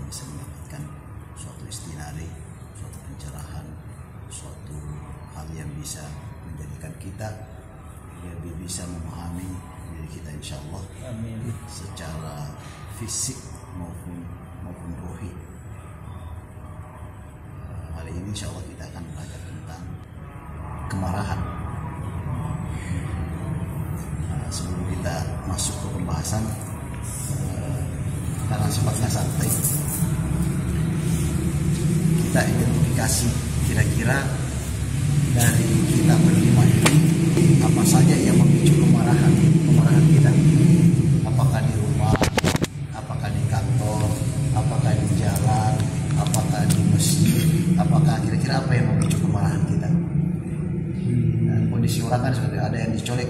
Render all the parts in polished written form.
bisa mendapatkan suatu istinari, suatu pencerahan, suatu hal yang bisa menjadikan kita lebih bisa memahami diri kita, insya Allah. Amin. Secara fisik maupun rohi. Hari ini insya Allah kita akan belajar tentang kemarahan. Sebelum kita masuk ke pembahasan, karena sifatnya santai, kita identifikasi kira-kira dari kita berlima ini apa saja yang memicu kemarahan kita. Apakah di rumah, apakah di kantor, apakah di jalan, apakah di masjid, apakah kira-kira apa yang memicu kemarahan kita. Dan kondisi orang kan seperti ada yang dicolek,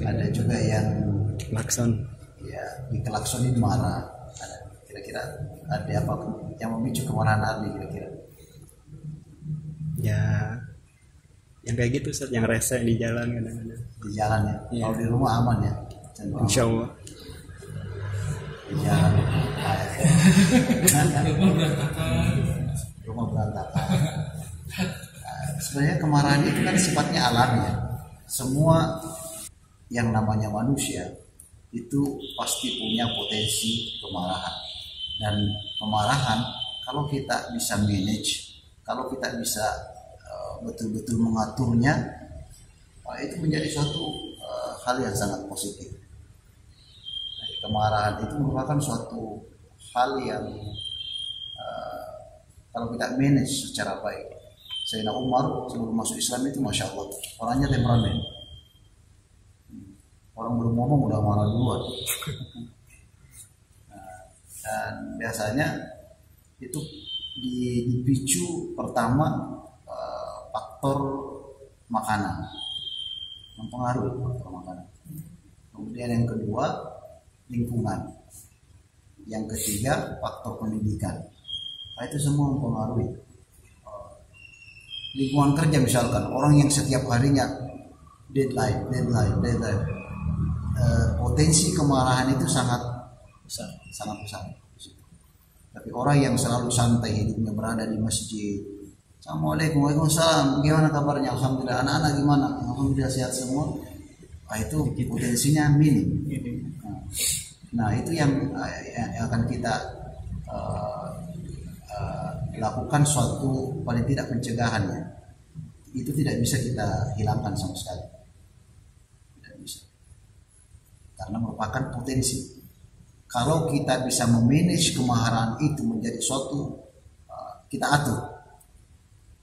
ada juga yang klakson, ya dikelaksonin marah. Kira-kira ada apa yang memicu kemarahan Ardi kira-kira? Ya, yang kayak gitu Ustaz, yang rese di jalan kadang-kadang. Di jalan ya. Ya. Kalau di rumah aman ya. Insya Allah. Di jalan. Rumah berantakan. Sebenarnya kemarahan itu kan sifatnya alami ya. Semua yang namanya manusia itu pasti punya potensi kemarahan. Dan kemarahan kalau kita bisa manage, kalau kita bisa betul-betul mengaturnya, itu menjadi suatu hal yang sangat positif. Jadi, kemarahan itu merupakan suatu hal yang kalau kita manage secara baik. Sayyidina Umar sebelum masuk Islam itu Masya Allah, orangnya temperamen. Orang belum ngomong udah marah duluan. Dan biasanya itu dipicu pertama faktor makanan, mempengaruhi faktor makanan. Kemudian yang kedua lingkungan, yang ketiga faktor pendidikan. Nah, itu semua mempengaruhi. Lingkungan kerja misalkan, orang yang setiap harinya deadline. Potensi kemarahan itu sangat besar. Tapi orang yang selalu santai hidupnya, berada di masjid, Assalamualaikum, waalaikumsalam, gimana kabarnya? Alhamdulillah, anak-anak gimana? Alhamdulillah sehat semua. Itu potensinya minim. Nah, itu yang akan kita lakukan suatu paling tidak pencegahannya. Itu tidak bisa kita hilangkan sama sekali. Tidak bisa. Karena merupakan potensi. Kalau kita bisa memanage kemarahan itu menjadi suatu kita atur.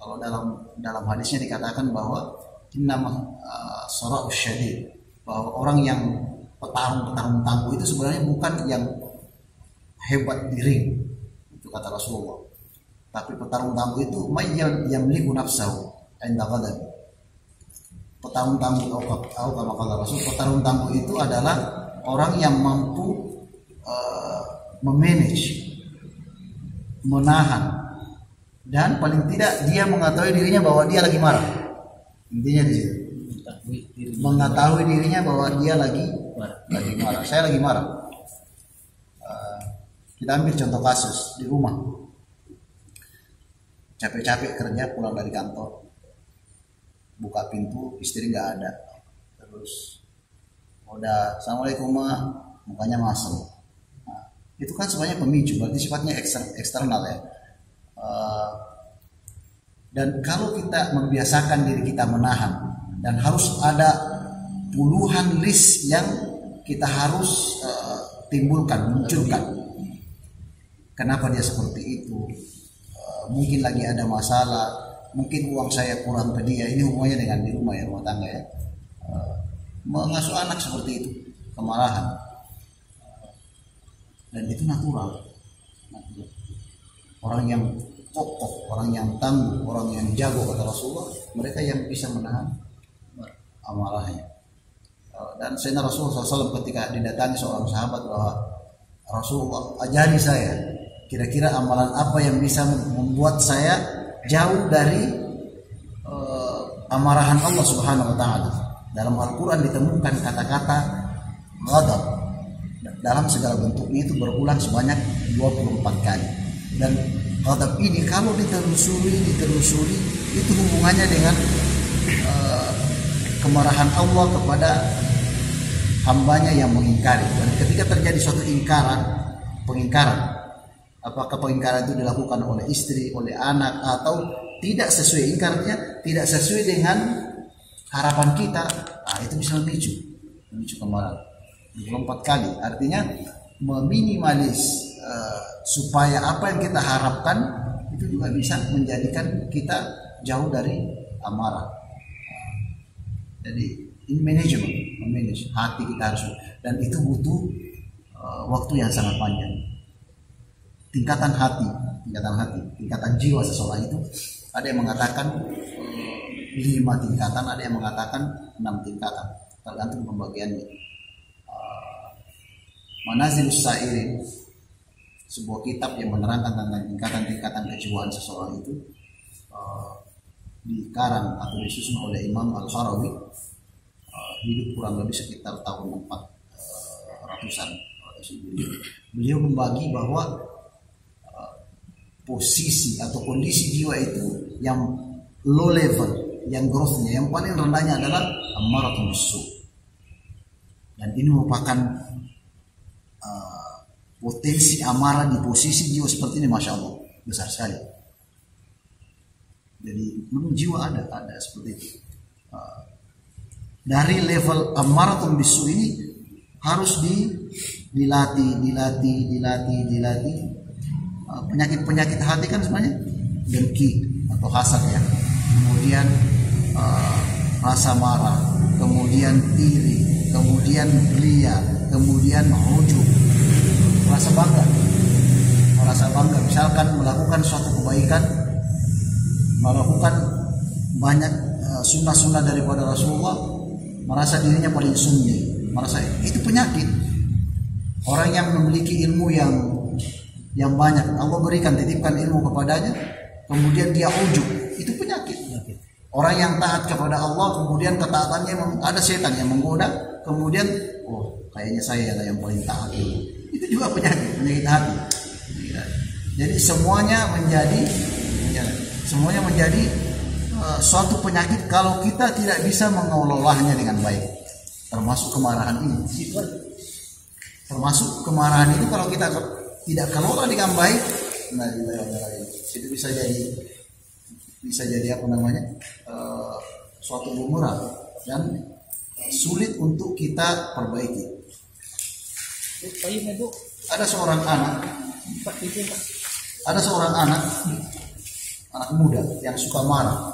Kalau dalam hadisnya dikatakan bahwa innama sara'us syadid, bahwa orang yang petarung tangguh itu sebenarnya bukan yang hebat di ring, itu kata Rasulullah. Tapi petarung tangguh itu may yamliku nafsahu inda ghadab. Petarung tangguh atau kata Rasul, petarung tangguh itu adalah orang yang mampu memanage, menahan, dan paling tidak dia mengetahui dirinya bahwa dia lagi marah. Intinya di situ. Mengetahui dirinya bahwa dia lagi marah. Saya lagi marah. Kita ambil contoh kasus di rumah. Capek-capek kerja, pulang dari kantor, buka pintu, istri nggak ada. Terus udah Assalamualaikum ma, mukanya masuk. Nah, itu kan sebenarnya pemicu, berarti sifatnya eksternal ya. Dan kalau kita membiasakan diri kita menahan, dan harus ada puluhan list yang kita harus munculkan. Kenapa dia seperti itu? Mungkin lagi ada masalah, mungkin uang saya kurang ke dia. Ini hubungannya dengan di rumah ya, rumah tangga ya. Mengasuh anak seperti itu, kemarahan. Dan itu natural. Orang yang kokoh, orang yang tangguh, orang yang jago kata Rasulullah, mereka yang bisa menahan amarahnya. Dan Sayyidina Rasulullah SAW ketika didatangi seorang sahabat bahwa Rasulullah ajari saya kira-kira amalan apa yang bisa membuat saya jauh dari amarahan Allah Subhanahu wa taala. Dalam Al-Qur'an ditemukan kata-kata ghadab. dalam segala bentuknya itu berulang sebanyak 24 kali. Dan ghadab ini kalau ditelusuri itu hubungannya dengan kemarahan Allah kepada hambanya yang mengingkari. Dan ketika terjadi suatu pengingkaran, apakah pengingkaran itu dilakukan oleh istri, oleh anak, atau tidak sesuai, ingkarnya tidak sesuai dengan harapan kita, itu bisa memicu kemarahan 24 kali. Artinya meminimalis supaya apa yang kita harapkan itu juga bisa menjadikan kita jauh dari amarah. Jadi ini manage hati kita harus, dan itu butuh waktu yang sangat panjang. Tingkatan jiwa seseorang itu ada yang mengatakan 5 tingkatan, ada yang mengatakan 6 tingkatan, tergantung pembagiannya. Manazilus Sairin, sebuah kitab yang menerangkan tentang tingkatan-tingkatan kejiwaan seseorang itu, dikarang atau disusun oleh Imam Al-Harawi, hidup kurang lebih sekitar tahun 400-an. Beliau membagi bahwa posisi atau kondisi jiwa itu yang low level, yang growth-nya, yang paling rendahnya adalah ammaratun bisu. Dan ini merupakan potensi amarah di posisi jiwa seperti ini, masya Allah, besar sekali. Jadi memang jiwa ada seperti itu. Dari level ammaratun bisu ini harus dilatih. Penyakit hati kan sebenarnya dengki atau hasad ya. Kemudian rasa marah, kemudian iri, kemudian ria, kemudian ujub, rasa bangga. Misalkan melakukan suatu kebaikan, melakukan banyak sunnah-sunnah daripada Rasulullah, merasa dirinya paling sunni, merasa itu penyakit. Orang yang memiliki ilmu yang banyak, Allah berikan, titipkan ilmu kepadanya, kemudian dia ujub, itu penyakit. Orang yang taat kepada Allah, kemudian ketaatannya ada setan yang menggoda, kemudian kayaknya saya lah yang paling taat itu juga penyakit hati. Jadi semuanya menjadi suatu penyakit kalau kita tidak bisa mengelolanya dengan baik, termasuk kemarahan ini. Termasuk kemarahan itu kalau kita tidak kelola dengan baik, itu bisa jadi suatu bumerang dan sulit untuk kita perbaiki. Ada seorang anak muda yang suka marah.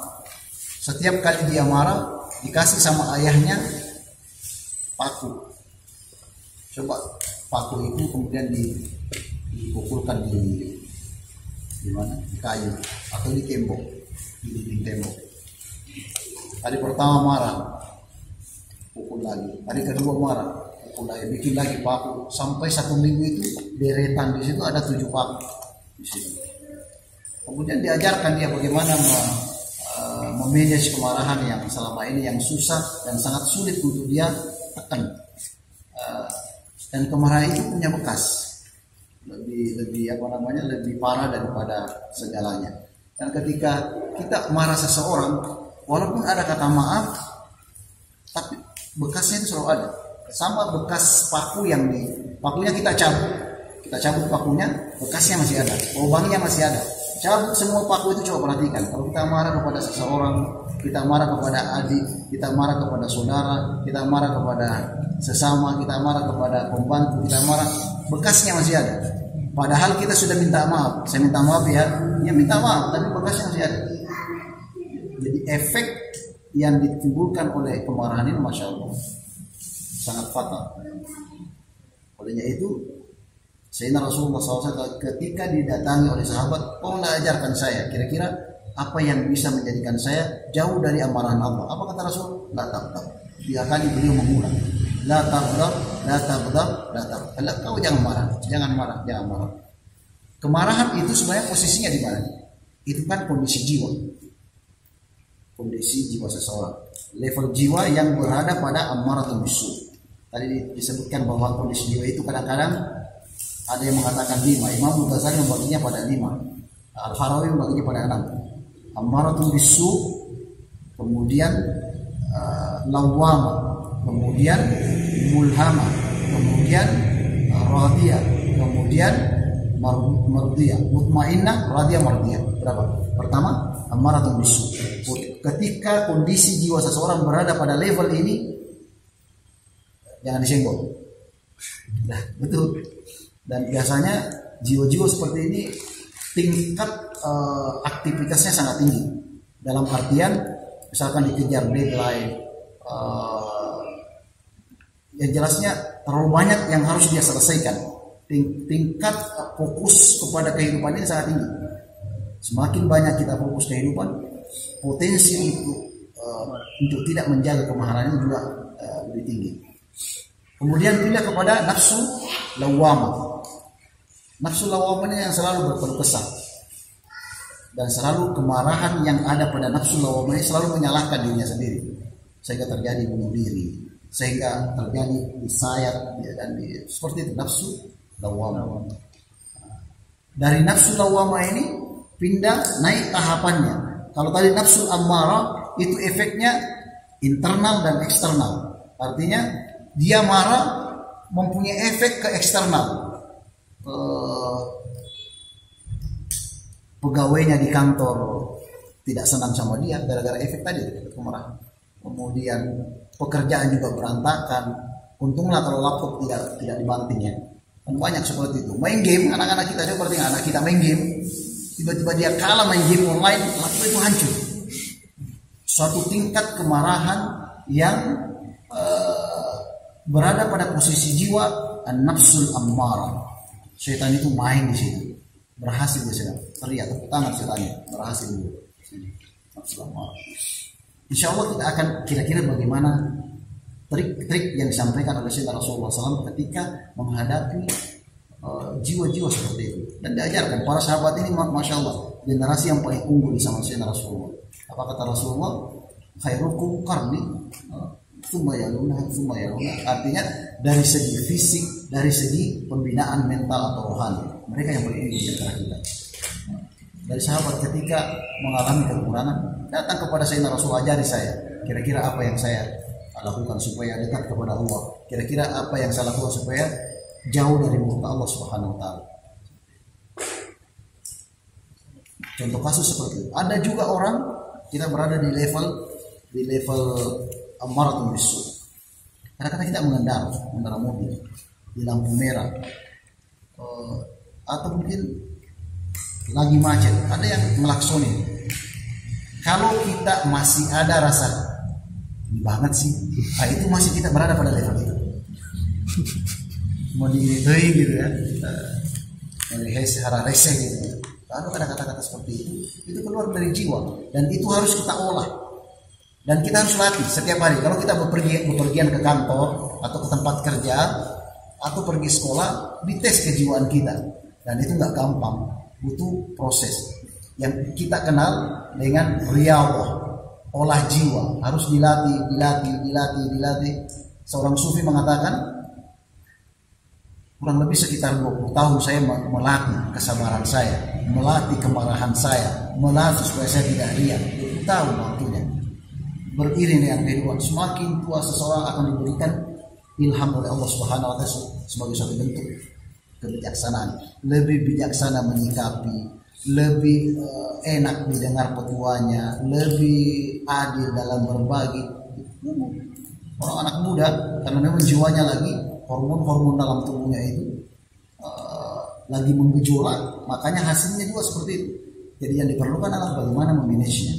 Setiap kali dia marah, dikasih sama ayahnya paku. Coba paku itu kemudian dipukulkan di mana? Di kayu atau di tembok, di dinding tembok. Hari pertama marah, pukul lagi. Hari kedua marah, pukul lagi. Bikin lagi paku sampai 1 minggu itu deretan, di situ ada 7 paku di situ. Kemudian diajarkan dia bagaimana memanage kemarahan yang selama ini yang susah dan sangat sulit untuk dia tekan. Dan kemarahan itu punya bekas, lebih parah daripada segalanya. Dan ketika kita marah seseorang, walaupun ada kata maaf, tapi bekasnya itu selalu ada. Sama bekas pakunya kita cabut pakunya, bekasnya masih ada, lubangnya masih ada. Cabut semua paku itu, coba perhatikan. Kalau kita marah kepada seseorang, kita marah kepada adik, kita marah kepada saudara, kita marah kepada sesama, kita marah kepada pembantu, kita marah, bekasnya masih ada. Padahal kita sudah minta maaf. Saya minta maaf ya minta maaf, tapi bekasnya masih ada. Jadi efek yang ditimbulkan oleh kemarahan ini, masya Allah, sangat fatal. Olehnya itu, Sayyidina Rasulullah SAW ketika didatangi oleh sahabat, tolong ajarkan saya kira-kira apa yang bisa menjadikan saya jauh dari amarahan Allah. Apa kata Rasul? La taghdab. 3 kali beliau mengulang, la taghdab, la taghdab, la taghdab. Kau jangan marah. Kemarahan itu sebenarnya posisinya di mana? Itu kan kondisi jiwa seseorang, level jiwa yang berada pada ammaratun bisu. Tadi disebutkan bahwa kondisi jiwa itu kadang-kadang ada yang mengatakan 5. Imam Ghazali membaginya pada 5. Al-Harawi membaginya pada 6. Ammaratun bisu, kemudian lawwama, kemudian mulhama, kemudian radiyah, kemudian mardiyah, mutmainnah, radiyah, mardiyah. Berapa? Pertama, ammaratun bisu. Ketika kondisi jiwa seseorang berada pada level ini, jangan disenggol. Nah, betul. Dan biasanya jiwa-jiwa seperti ini tingkat aktivitasnya sangat tinggi. Dalam artian, misalkan dikejar deadline, yang jelasnya terlalu banyak yang harus dia selesaikan. Tingkat fokus kepada kehidupan ini sangat tinggi. Semakin banyak kita fokus kehidupan, potensi untuk tidak menjaga kemaharan ini juga lebih tinggi. Kemudian pindah kepada nafsu lawwamah. Nafsu lawwamah ini yang selalu berkeluh kesah, dan selalu kemarahan yang ada pada nafsu lawwamah ini selalu menyalahkan dirinya sendiri, sehingga terjadi bunuh diri, sehingga terjadi disayat dan seperti itu nafsu lawwamah. Dari nafsu lawwamah ini pindah naik tahapannya. Kalau tadi nafsu ammarah itu efeknya internal dan eksternal. Artinya dia marah mempunyai efek ke eksternal. Pegawainya di kantor tidak senang sama dia gara-gara efek tadi, kemarahan. Kemudian pekerjaan juga berantakan. Untunglah kalau laptop tidak dibanting ya. Dan banyak seperti itu. Main game, anak-anak kita seperti anak kita main game, tiba-tiba dia kalah main game online, laptop itu hancur. Suatu tingkat kemarahan yang berada pada posisi jiwa an-nafsul ammarah. Syaitan itu main di sini. Berhasil di sini. Teriak tepuk tangan syaitannya. Berhasil dulu. Nafsul ammarah. Insyaallah kita akan kira-kira bagaimana trik-trik yang disampaikan oleh Sayyidina Rasulullah SAW ketika menghadapi jiwa-jiwa seperti itu. Dan diajarkan para sahabat ini, masya Allah, generasi yang paling unggul di zaman Sayyidina Rasulullah. Apa kata Rasulullah? Khairukum qarni tsumma yaluna. Artinya dari segi fisik, dari segi pembinaan mental atau rohani, mereka yang paling unggul di antara kita. Dari sahabat ketika mengalami kekurangan, datang kepada Sayyidina Rasul, ajari saya kira-kira apa yang saya lakukan supaya dekat kepada Allah, kira-kira apa yang saya lakukan supaya jauh dari murka Allah Subhanahu wa taala. Contoh kasus seperti itu. Ada juga orang kita berada di level ammaratun bisu. Kadang-kadang kita mengendara mobil di lampu merah, atau mungkin lagi macet, ada yang melaksonin. Kalau kita masih ada rasa ini banget sih, itu masih kita berada pada level itu. Mau dihitung gitu ya, harus rese gitu. Kalau ada kata-kata seperti itu keluar dari jiwa, dan itu harus kita olah. Dan kita harus latih setiap hari. Kalau kita bepergian ke kantor atau ke tempat kerja atau pergi sekolah, dites kejiwaan kita. Dan itu nggak gampang, butuh proses yang kita kenal dengan riyadhah, olah jiwa. Harus dilatih. Seorang sufi mengatakan, kurang lebih sekitar 20 tahun saya melatih kesabaran saya, melatih kemarahan saya, melatih supaya saya tidak riak. 20 tahun waktunya. Beriring dengan kehidupan, semakin tua seseorang akan diberikan ilham oleh Allah Subhanahu wa taala sebagai suatu bentuk kebijaksanaan, lebih bijaksana menyikapi, lebih enak didengar petuanya, lebih adil dalam berbagi. Orang anak muda karena memang jiwanya lagi hormon dalam tubuhnya itu lagi menggejolak, makanya hasilnya juga seperti itu. Jadi yang diperlukan adalah bagaimana memanagenya,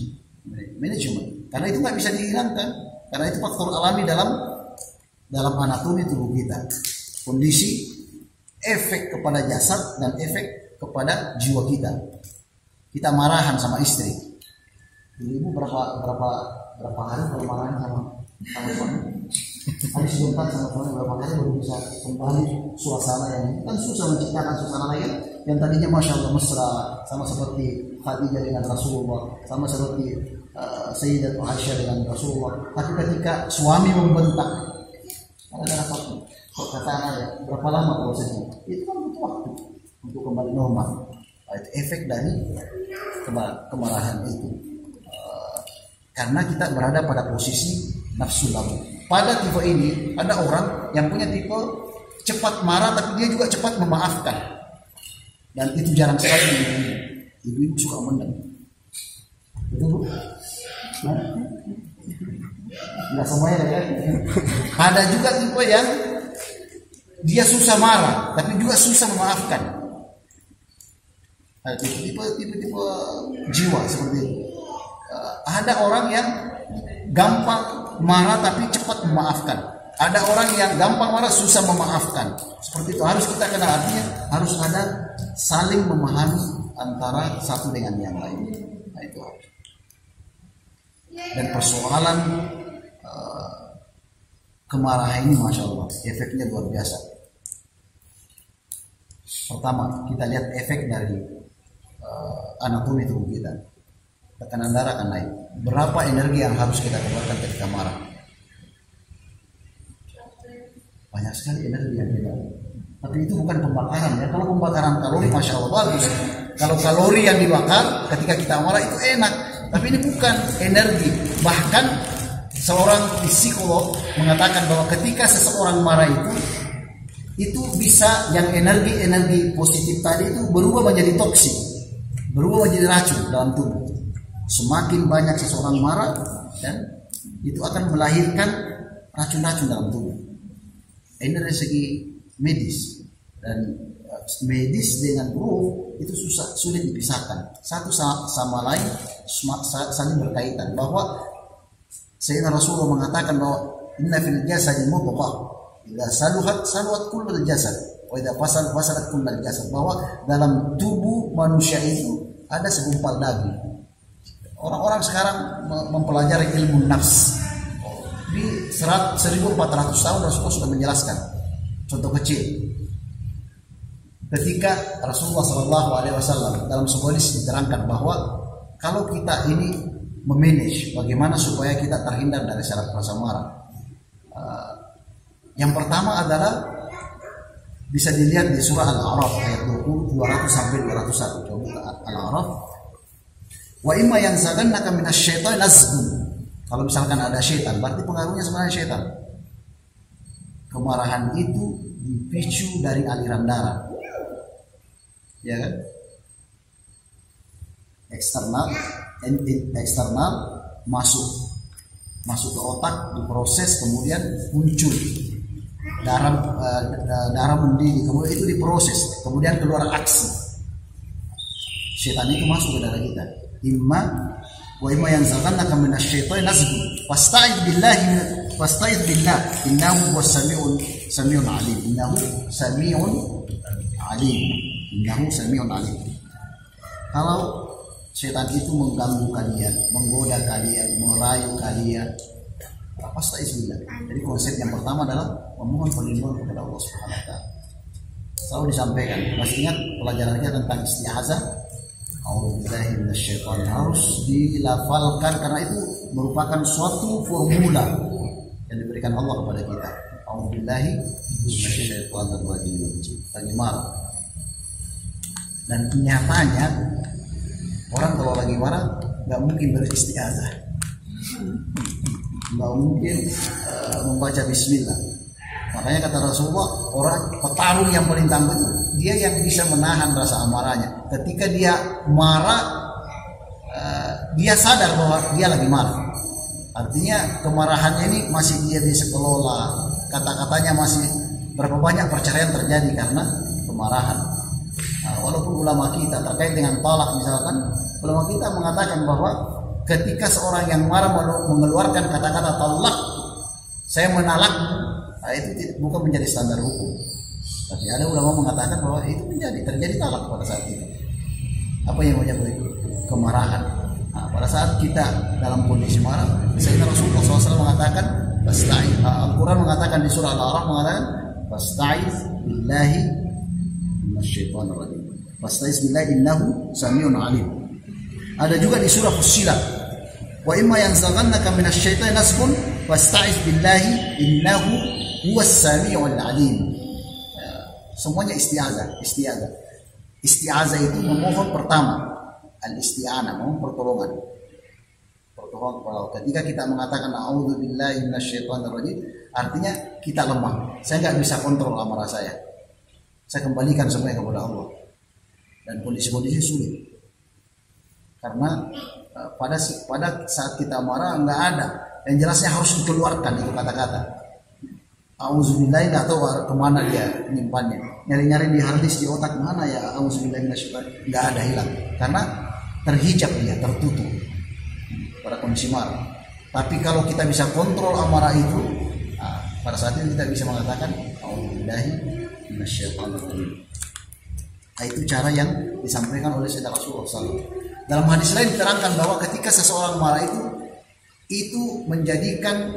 manajemen. Karena itu nggak bisa dihilangkan, karena itu faktor alami dalam anatomi tubuh kita. Kondisi, efek kepada jasad dan efek kepada jiwa kita. Kita marahan sama istri. Ibu berapa hari kalau marahan sama suami? Habis sebentar sama suami berapa hari baru bisa kembali suasana yang kan susah menciptakan suasana lain yang tadinya masya Allah mesra, sama seperti Khadijah dengan Rasulullah, sama seperti Sayyidat Aisyah dengan Rasulullah. Tapi ketika suami membentak, Ada darah paku. Kok kata anak ya, berapa lama prosesnya? Itu kan butuh waktu untuk kembali normal. Nah, itu efek dari kemarahan itu. Karena kita berada pada posisi nafsu lamu. Pada tipe ini ada orang yang punya tipe cepat marah tapi dia juga cepat memaafkan. Dan itu jarang sekali ibu-ibu suka mendem. Betul? Nah, nggak semuanya ya. Ada juga tipe yang dia susah marah tapi juga susah memaafkan. Nah, tipe jiwa seperti itu. Ada orang yang gampang marah tapi cepat memaafkan. Ada orang yang gampang marah susah memaafkan. Seperti itu harus kita kenal, artinya harus ada saling memahami antara satu dengan yang lain. Nah, itu. Dan persoalan kemarahan ini, masya Allah, efeknya luar biasa. Pertama, kita lihat efek dari anatomi tubuh kita. Tekanan darah akan naik. Berapa energi yang harus kita keluarkan ketika marah? Banyak sekali energi yang kita. Tapi itu bukan pembakaran ya. Kalau pembakaran kalori, masya Allah bagus. Kalau kalori yang dibakar ketika kita marah itu enak. Tapi ini bukan energi. Bahkan seorang psikolog mengatakan bahwa ketika seseorang marah itu bisa yang energi positif tadi itu berubah menjadi toksik, berubah menjadi racun dalam tubuh. Semakin banyak seseorang marah, dan itu akan melahirkan racun-racun dalam tubuh. Ini dari segi medis, dan medis dengan ruh itu sulit dipisahkan. Satu sama lain saling berkaitan. Bahwa Sayyidina Rasulullah mengatakan bahwa inna fil jasadi mudghah idza saluhat kullul jasad wa idza fasadat kullul jasad. Bahwa dalam tubuh manusia itu ada segumpal daging. Orang-orang sekarang mempelajari ilmu nafs. Di 1400 tahun Rasulullah sudah menjelaskan. Contoh kecil. Ketika Rasulullah SAW dalam sebuah hadis diterangkan bahwa kalau kita ini memanage bagaimana supaya kita terhindar dari syarat rasa marah. Yang pertama adalah bisa dilihat di surah Al-A'raf ayat 200 sampai 201. Coba Al-A'raf. Wa imma yanzaghannaka minasyaitonir nazghun. Kalau misalkan ada syaitan, berarti pengaruhnya sebenarnya syaitan. Kemarahan itu dipicu dari aliran darah. Ya kan? Eksternal masuk ke otak, diproses, kemudian muncul darah mendidih, kemudian itu diproses, kemudian keluar aksi. Syaitan itu masuk ke darah kita. Imma yanzaghannaka minasyaitonir nazghun fasta'idz billah innahu samiun alim. Kalau syaitan itu mengganggu kalian, menggoda kalian, merayu kalian, fasta'idz billah. Jadi konsep yang pertama adalah memohon perlindungan kepada Allah Subhanahu wa taala. Selalu disampaikan. Masih ingat pelajaran kita tentang isti'azah? A'udzubillahi minasyaitonir rajim, harus dilafalkan karena itu merupakan suatu formula yang diberikan Allah kepada kita. A'udzubillahi minasyaitonir rajim. Lagi marah. Dan nyatanya orang kalau lagi marah nggak mungkin beristiazah, nggak mungkin membaca Bismillah. Makanya kata Rasulullah, orang petarung yang paling tangguh itu dia yang bisa menahan rasa amarahnya. Ketika dia marah, dia sadar bahwa dia lagi marah. Artinya kemarahannya ini masih dia bisa kelola. Kata-katanya masih berapa banyak perceraian terjadi karena kemarahan. Nah, walaupun ulama kita terkait dengan talak misalkan, ulama kita mengatakan bahwa ketika seorang yang marah mengeluarkan kata-kata talak, saya menalak, nah, itu bukan menjadi standar hukum. Tapi ada ulama mengatakan bahwa itu terjadi talak pada saat itu. Apa yang menyebabkan itu? Kemarahan. Nah, pada saat kita dalam kondisi marah, Sayyidina Rasulullah SAW mengatakan, Al-Quran mengatakan di surah Al-A'raf mengatakan, "Fasta'iz billahi minasyaitonir rajim. Fasta'iz billahi innahu samiun alim." Ada juga di surah Fussilat, "Wa imma yanzaghannaka minasyaitonir nazghun fasta'iz billahi innahu Huwas Sami'ul Alim. Semuanya isti'azah. Isti'azah itu memohon pertama. Al-isti'anah, memohon pertolongan. Ketika kita mengatakan a'udzubillahi minasyaitonirrajim, artinya kita lemah. Saya nggak bisa kontrol amarah saya. Saya kembalikan semuanya kepada Allah. Dan kondisi-kondisi sulit. Karena pada saat kita marah nggak ada. Yang jelasnya harus dikeluarkan itu kata-kata. Auzubillahi, nggak tahu kemana dia menyimpannya. Nyari-nyari di harddisk di otak, mana ya auzubillahi minasyaitonir, nggak ada, hilang. Karena terhijab dia, tertutup pada kondisi marah. Tapi kalau kita bisa kontrol amarah itu, pada saat itu kita bisa mengatakan auzubillahi minasyaitonir. Itu cara yang disampaikan oleh Sayyidina Rasulullah SAW. Dalam hadis lain diterangkan bahwa ketika seseorang marah itu menjadikan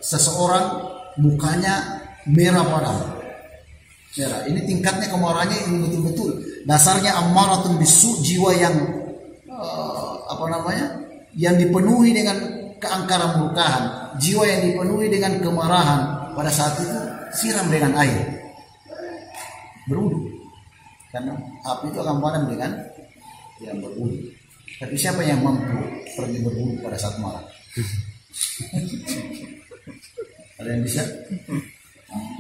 seseorang mukanya merah padam. Merah. Ini tingkatnya kemarahannya ini betul-betul. Dasarnya ammaratun bisu, jiwa yang yang dipenuhi dengan keangkaran murkaan, jiwa yang dipenuhi dengan kemarahan. Pada saat itu siram dengan air, berwudu. Karena api itu akan padam dengan yang berwudu. Tapi siapa yang mampu pergi berwudu pada saat marah? Ada yang bisa?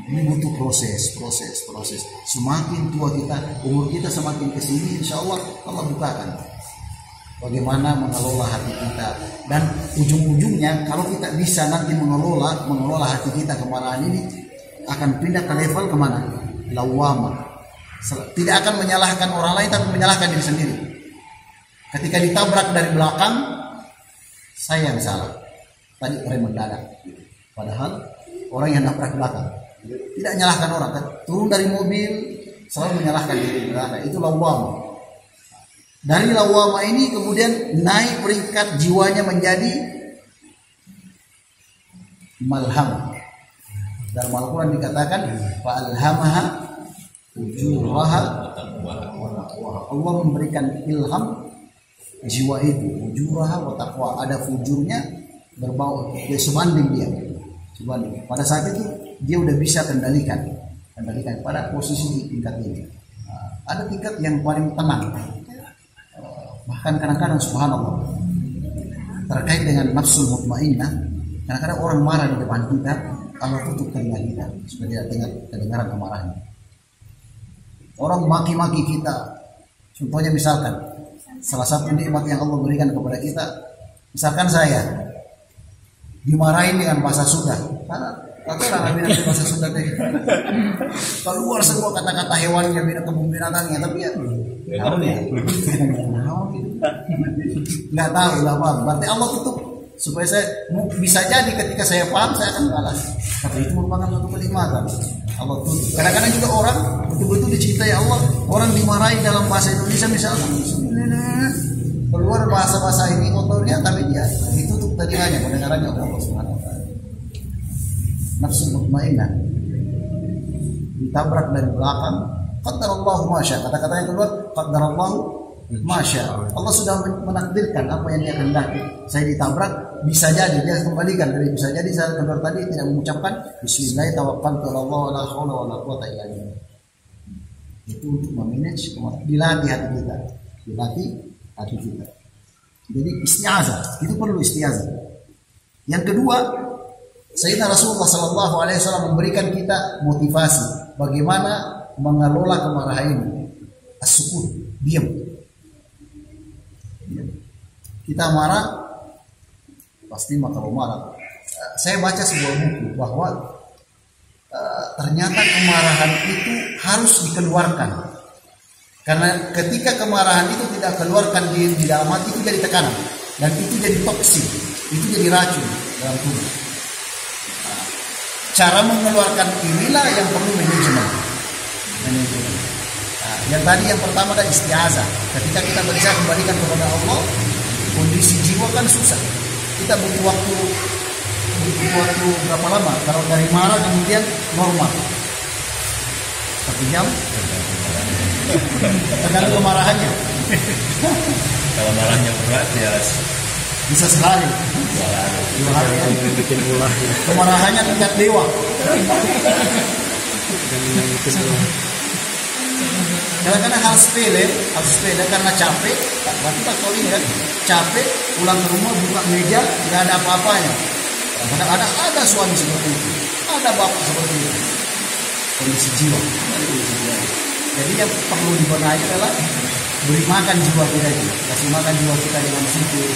Ini butuh proses. Semakin tua kita, umur kita semakin kesini, insya Allah bukakan bagaimana mengelola hati kita. Dan ujung-ujungnya kalau kita bisa nanti mengelola hati kita, kemarahan ini akan pindah ke level kemana? Lawama. Tidak akan menyalahkan orang lain, tapi menyalahkan diri sendiri. Ketika ditabrak dari belakang, saya yang salah. Tadi rem mendadak. Padahal orang yang nabrak belakang. Tidak menyalahkan orang. Turun dari mobil, selalu menyalahkan diri belakang. Itu lawama. Dari lawama ini kemudian naik peringkat jiwanya menjadi malham. Dalam Al-Quran dikatakan fa'alhamaha ujuraha wa taqwaha. Allah memberikan ilham jiwa itu, ujuraha wa taqwa. Ada fujurnya, berbau, dia sebanding dia. Sebanding. Pada saat itu dia udah bisa kendalikan pada posisi di tingkat ini. Ada tingkat yang paling tenang. Bahkan kadang-kadang subhanallah, terkait dengan nafsul mutmainnah, kadang-kadang orang marah di depan kita, Allah tutup telinga kita supaya tidak dengar kedengaran kemarahannya. Orang maki-maki kita, contohnya misalkan salah satu nikmat yang Allah berikan kepada kita, misalkan saya dimarahin dengan bahasa Sunda, karena orang bilang bahasa Sunda deh, keluar semua kata-kata hewannya, kebun binatangnya, tapi ya nggak tahu lah apa. Berarti Allah tutup supaya saya bisa jadi ketika saya paham saya akan balas. Tapi itu merupakan suatu kenikmatan. Allah tutup. Kadang-kadang juga orang betul-betul diciptai Allah, orang dimarahi dalam bahasa Indonesia misalnya, keluar bahasa-bahasa ini kotornya, tapi dia ditutup telinganya pendengarannya oleh Allah Subhanahu wa taala. Nafsu mutmainnah ditabrak dari belakang, qadarallahu masya. Kata-kata yang keluar qadarallahu masya. Allah sudah menakdirkan apa yang dia kehendaki. Saya ditabrak, bisa jadi dia kembalikan. Dari bisa jadi saya keluar tadi tidak mengucapkan bismillah tawakkaltu ala Allah la haula wala quwata illa billah. Itu untuk memanage, dilatih hati kita. Dilatih hati kita. Jadi isti'azah, itu perlu isti'azah. Yang kedua, Sayyidina Rasulullah SAW memberikan kita motivasi bagaimana mengelola kemarahan ini. As-sukun, diam. Kita marah, pasti kalau marah. Saya baca sebuah buku bahwa ternyata kemarahan itu harus dikeluarkan. Karena ketika kemarahan itu tidak keluarkan di dalam hati, itu jadi tekanan. Dan itu jadi toksik, itu jadi racun dalam tubuh. Cara mengeluarkan inilah yang perlu manajemen. Yang tadi yang pertama adalah isti'azah. Ketika kita bisa kembalikan kepada Allah, kondisi jiwa kan susah. Kita butuh waktu berapa lama? Kalau dari marah kemudian normal 1 jam. Tergantung kemarahannya. Kalau marahnya berat ya bisa sehari, 2 hari kan? yang bikin ulah ya. Kemarahannya tingkat dewa. Yang bikin ulah. Kadang-kadang hal sepele karena capek, berarti Pak Toli kan capek, pulang ke rumah buka meja nggak ada apa-apanya. Kadang-kadang ada suami seperti itu, ada bapak seperti itu, kondisi jiwa. Jadi yang perlu dibenahi adalah beri makan jiwa kita itu, kasih makan jiwa kita dengan syukur,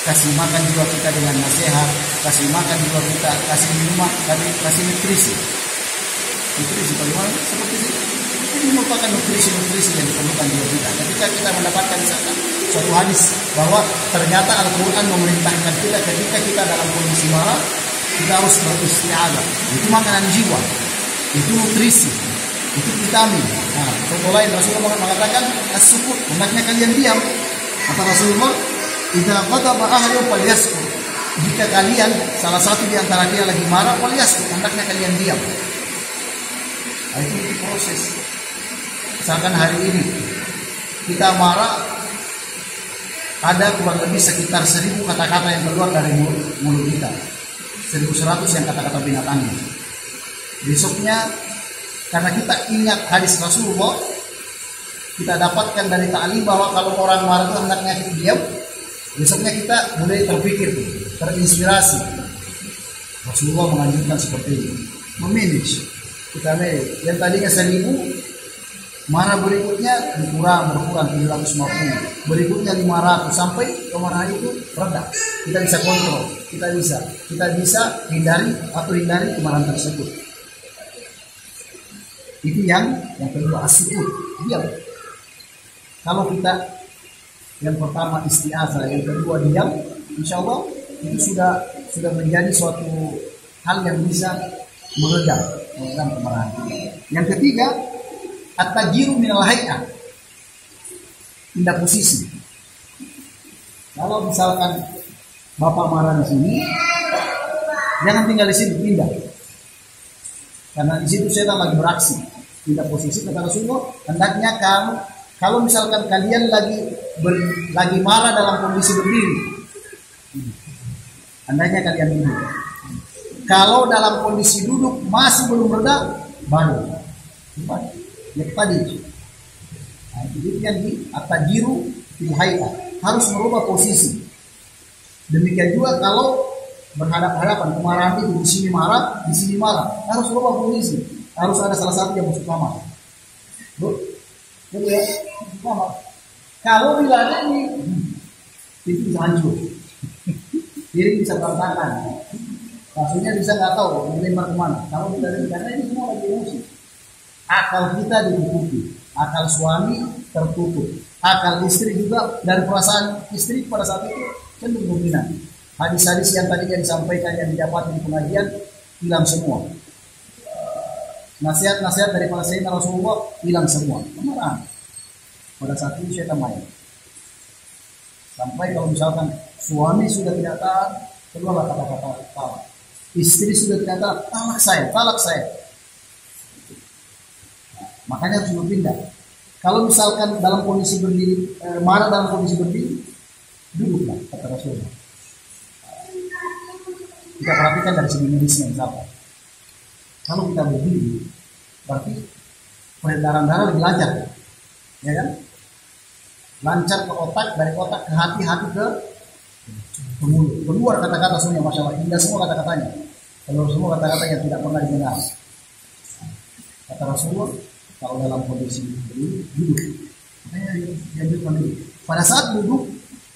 kasih makan jiwa kita dengan nasihat, kasih makan jiwa kita, kasih minuman, kasih nutrisi. Nutrisi bagaimana? Seperti itu. Ini merupakan nutrisi yang diperlukan jiwa kita. Ketika kita mendapatkan suatu hadis bahwa ternyata Al-Quran memerintahkan kita ketika kita dalam kondisi marah, kita harus beristiadah. Itu makanan jiwa, itu nutrisi, itu vitamin. Nah, contoh lain Rasulullah mengatakan as-sukut, hendaknya kalian diam. Kata Rasulullah, idza ghadaba ahadun falyaskur. Jika kalian salah satu di antara dia lagi marah, falyaskur, hendaknya kalian diam. Nah, itu proses. Misalkan hari ini kita marah, ada kurang lebih sekitar 1000 kata-kata yang keluar dari mulut kita, 1100 yang kata-kata binatangnya. Besoknya karena kita ingat hadis Rasulullah, kita dapatkan dari ta'lim bahwa kalau orang marah itu hendaknya diam. Besoknya kita mulai terpikir, terinspirasi. Rasulullah menganjurkan seperti ini, memanage. Kita lihat yang tadinya 1000, marah berikutnya berkurang 750, berikutnya 500 sampai kemarahan itu reda. Kita bisa kontrol, kita bisa hindari kemarahan tersebut. Itu yang kedua, as-sukut, diam. Kalau kita yang pertama isti'azah, yang kedua diam, insya Allah itu sudah menjadi suatu hal yang bisa meredam kemarahan. Yang ketiga, at-tajiru minal hay'ah, pindah posisi. Kalau misalkan bapak marah di sini, jangan tinggal di sini, pindah. Karena di situ setan lagi beraksi. Pindah posisi. Kata Rasulullah, hendaknya kalau misalkan kalian lagi marah dalam kondisi berdiri, hendaknya kalian duduk. Kalau dalam kondisi duduk masih belum reda, baru. Yang tadi, nah, itu yang di at-tajiru fil hay'ah, harus merubah posisi. Demikian juga kalau berhadap-hadapan, kemarahan itu di sini marah, harus merubah posisi. Harus ada salah satu yang masuk kamar. Betul ya? Kamar. Kalau bila ini itu bisa hancur, piring bisa berantakan, maksudnya bisa nggak tahu melempar kemana. Kalau tidak ada, karena ini semua lagi emosi. Akal kita ditutupi, akal suami tertutup, akal istri juga dari perasaan istri pada saat itu cenderung dominan. Hadis-hadis yang tadinya disampaikan, yang didapati di pengajian, hilang semua. Nasihat-nasihat dari para sayyidina Rasulullah hilang semua. Kemarahan. Pada saat itu syaitan main. Sampai kalau misalkan suami sudah tidak taat, keluarlah kata-kata talak. Istri sudah tidak taat, talak saya. Makanya harus berpindah. Kalau misalkan dalam kondisi berdiri, marah dalam kondisi berdiri, duduklah, kata Rasulullah. Kita perhatikan dari segi medisnya misalkan. Kalau kita berdiri, berarti peredaran darah lebih lancar, ya kan? Lancar ke otak, dari otak ke hati ke mulut. Keluar kata-kata semuanya, masya Allah, indah semua kata-katanya. Keluar semua kata-kata yang tidak pernah didengar. Kata Rasulullah, kalau dalam kondisi duduk, pada saat duduk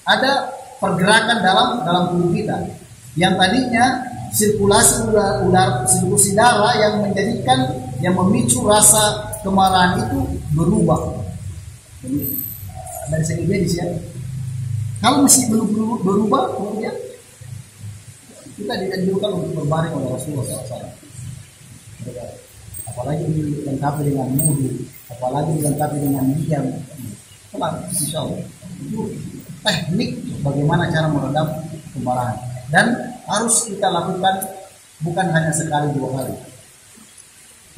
ada pergerakan dalam tubuh kita yang tadinya sirkulasi darah yang memicu rasa kemarahan itu berubah. Dari segi medis ya. Kalau masih belum berubah, kemudian kita dianjurkan untuk berbaring oleh Rasulullah SAW. Apalagi dilengkapi dengan wudu, apalagi dilengkapi dengan diam. Kelar, insya Allah. Itu teknik bagaimana cara meredam kemarahan. Dan harus kita lakukan bukan hanya sekali 2 kali.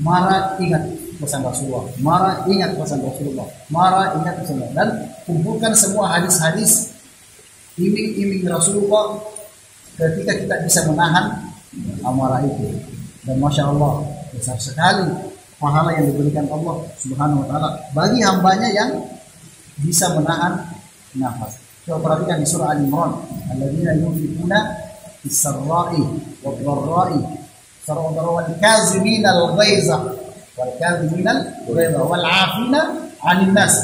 Marah ingat pesan Rasulullah, marah ingat pesan Rasulullah, marah ingat pesan Rasulullah. Dan kumpulkan semua hadis-hadis iming-iming Rasulullah ketika kita bisa menahan amarah itu. Dan Masya Allah, besar sekali pahala yang diberikan Allah Subhanahu wa Ta'ala bagi hambanya yang bisa menahan nafas. Coba perhatikan di surah Al-Imran, alladzina yunfiquna fis-sarra'i wad-dharra'i wal kazimina al-ghaiza wal 'afina 'anil nas.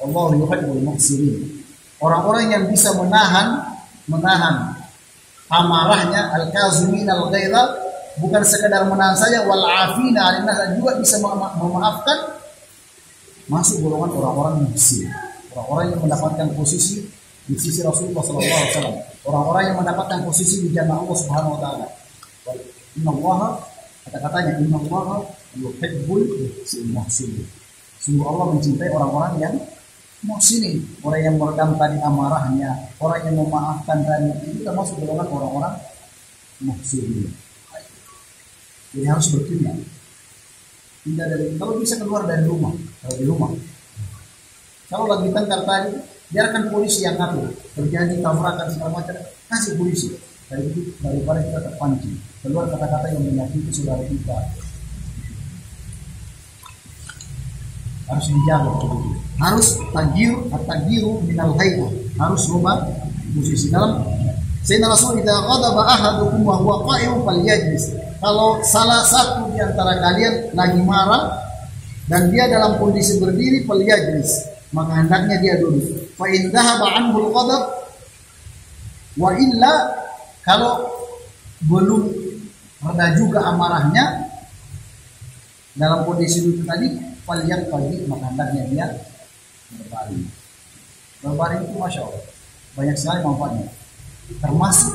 Wallahu yuhibbul muhsinin. Orang-orang yang bisa menahan amarahnya, al-kazimina al-ghaiza, bukan sekadar menahan saja, wal 'afina 'anil nas, juga bisa memaafkan, masuk golongan orang-orang muhsin. Orang-orang yang mendapatkan posisi di sisi Rasulullah SAW, orang-orang yang mendapatkan posisi di jannah Allah Subhanahu wa Ta'ala. Innallaha, kata-katanya innallaha yuhibbul muhsinin. Sungguh Allah mencintai orang-orang yang muhsinin, orang yang meredam tadi amarahnya, orang yang memaafkan tadi, itu termasuk golongan orang-orang muhsinin. Jadi harus berpindah. Pindah dari, kalau bisa keluar dari rumah, kalau di rumah. Kalau lagi tengkar tadi, biarkan polisi yang ngatur. Terjadi tabrakan segala macam, kasih polisi. Daripada kita terpancing keluar kata-kata yang menyakiti saudara kita. Harus dijaga. Harus tagiru minal haibah. Harus rubah posisi. Dalam Sayyidina Rasul, idza ghadaba ahadukum wa huwa qa'imun falyajlis. Kalau salah satu di antara kalian lagi marah dan dia dalam kondisi berdiri, falyajlis, maka hendaknya dia duduk. Fa in dhahaba anhu al-ghadab wa illa, kalau belum reda juga amarahnya dalam kondisi duduk tadi, falyaqdi, maka hendaknya dia berbaring. Berbaring itu Masya Allah banyak sekali manfaatnya. Termasuk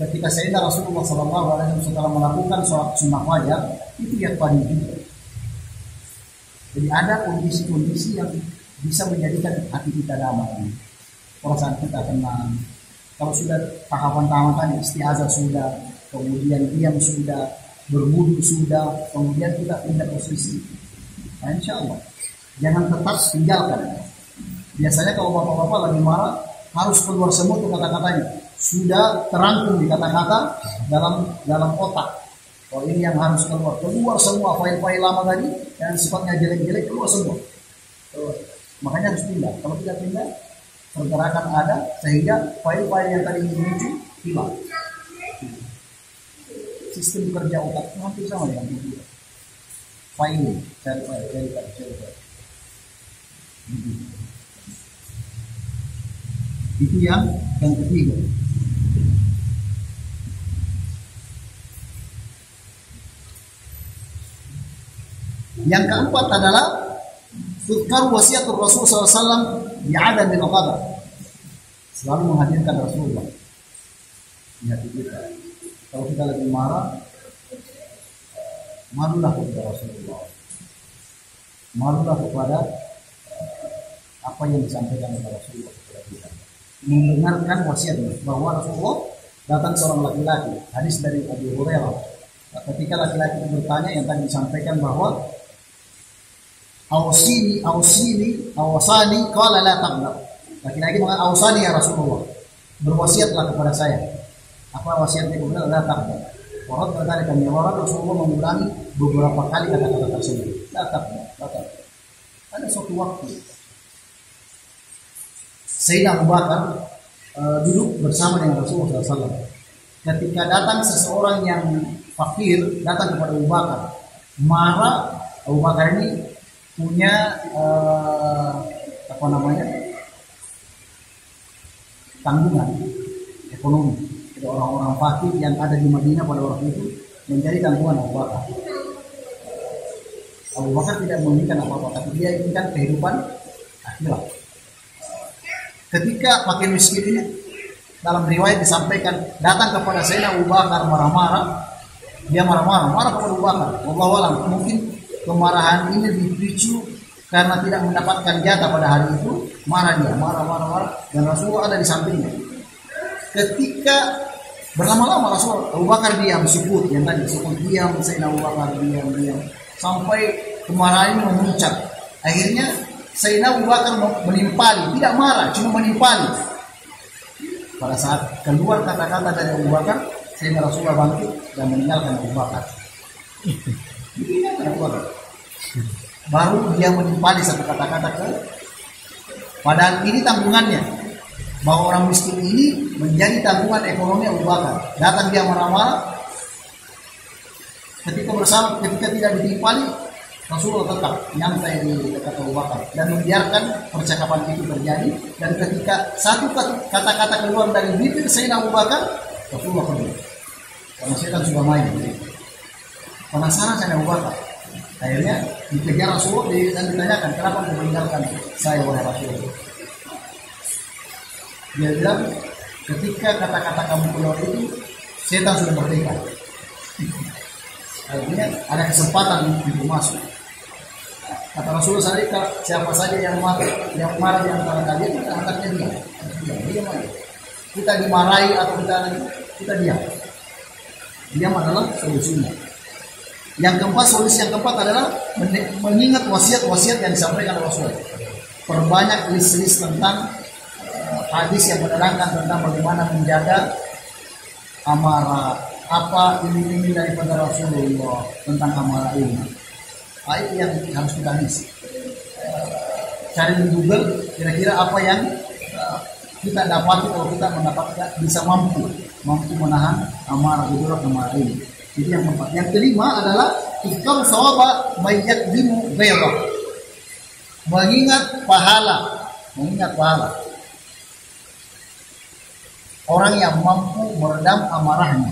ketika Sayyidina Rasulullah SAW setelah melakukan sholat sunnah fajar, itu dia paling juga. Jadi ada kondisi-kondisi yang bisa menjadikan hati kita damai, perasaan kita tenang. Kalau sudah tahapan-tahapan tadi, istiazah sudah, kemudian diam sudah, berwudu sudah, kemudian kita pindah posisi. Nah, insya Allah jangan tetap tinggalkan. Biasanya kalau bapak-bapak lagi marah, harus keluar semua tuh kata-katanya, sudah terangkum di kata-kata dalam otak. Oh, ini yang harus keluar semua file-file lama tadi yang sifatnya jelek-jelek, keluar semua. Makanya harus pindah. Kalau tidak pindah, pergerakan ada sehingga file-file yang tadi muncul hilang. Sistem kerja otak itu hampir sama dengan itu. File, cari file. Itu yang ketiga. Yang keempat adalah Tudkar wasiatul Rasul SAW bi'adam bin qadar. Selalu menghadirkan Rasulullah di hati kita. Kalau kita lagi marah, malulah kepada Rasulullah, malulah kepada apa yang disampaikan oleh Rasulullah kepada kita. Mendengarkan wasiatnya, bahwa Rasulullah datang seorang laki-laki. Hadis dari Abu Hurairah, ketika laki-laki itu bertanya yang tadi disampaikan bahwa awsani qala la taqdar. Laki-laki mengatakan awsani ya Rasulullah, berwasiatlah kepada saya. Apa wasiatnya? Kemudian la taqdar. Warat berkali kami Rasulullah mengulangi beberapa kali kata-kata tersebut. La taqdar. Ada suatu waktu Sayyidina Abu Bakar duduk bersama dengan Rasulullah SAW. Ketika datang seseorang yang fakir, datang kepada Abu Bakar, marah. Abu Bakar ini punya tanggungan ekonomi. Ada orang-orang fakir yang ada di Madinah pada waktu itu menjadi tanggungan Abu Bakar. Abu Bakar tidak menginginkan apa-apa, tapi dia inginkan kehidupan akhirat. Ketika fakir miskin ini, dalam riwayat disampaikan, datang kepada Sayyidina Abu Bakar marah-marah. Dia marah kepada Abu Bakar. Wallahu a'lam, mungkin kemarahan ini dipicu karena tidak mendapatkan jatah pada hari itu. Marah, dan Rasulullah ada di sampingnya. Ketika berlama-lama Rasulullah, Abu Bakar diam, sukut, yang tadi sukut diam, Sayyidina Abu Bakar diam, sampai kemarahan ini memuncak. Akhirnya Sayyidina Abu Bakar menimpali, tidak marah, cuma menimpali. Pada saat keluar kata-kata dari Abu Bakar, Sayyidina Rasulullah bangkit dan meninggalkan Abu Bakar. Baru dia menimpali satu kata-kata ke, padahal ini tanggungannya, bahwa orang miskin ini menjadi tanggungan ekonomi Abu Bakar. Datang dia marah-marah, ketika tidak ditimpali, Rasulullah tetap nyantai di dekat Abu Bakar dan membiarkan percakapan itu terjadi. Dan ketika satu kata-kata keluar dari bibir Sayyidina Abu Bakar, Rasulullah pergi. Karena setan sudah main. Penasaran Sayyidina Abu Bakar. Akhirnya dikejar Rasulullah dan ditanyakan, kenapa meninggalkan saya wahai Rasulullah? Dia bilang, ketika kata-kata kamu keluar itu, setan sudah merdeka. Artinya ada kesempatan untuk masuk. Kata Rasulullah SAW, siapa saja yang marah di antara kalian, kita angkatnya dia. Dia marah. Kita dimarahi atau kita diam. Diam adalah solusinya. Solusi yang keempat adalah mengingat wasiat-wasiat yang disampaikan oleh Rasulullah. Perbanyak list-list tentang hadis yang menerangkan tentang bagaimana menjaga amarah. Apa ini daripada Rasulullah tentang amarah ini. Itu yang harus kita isi. Cari di Google kira-kira apa yang kita dapati kalau kita mendapatkan bisa mampu menahan amarah ini. Itu yang keempat. Yang kelima adalah ikram sawaba mayyakdimu ghairah. Mengingat pahala. Orang yang mampu meredam amarahnya.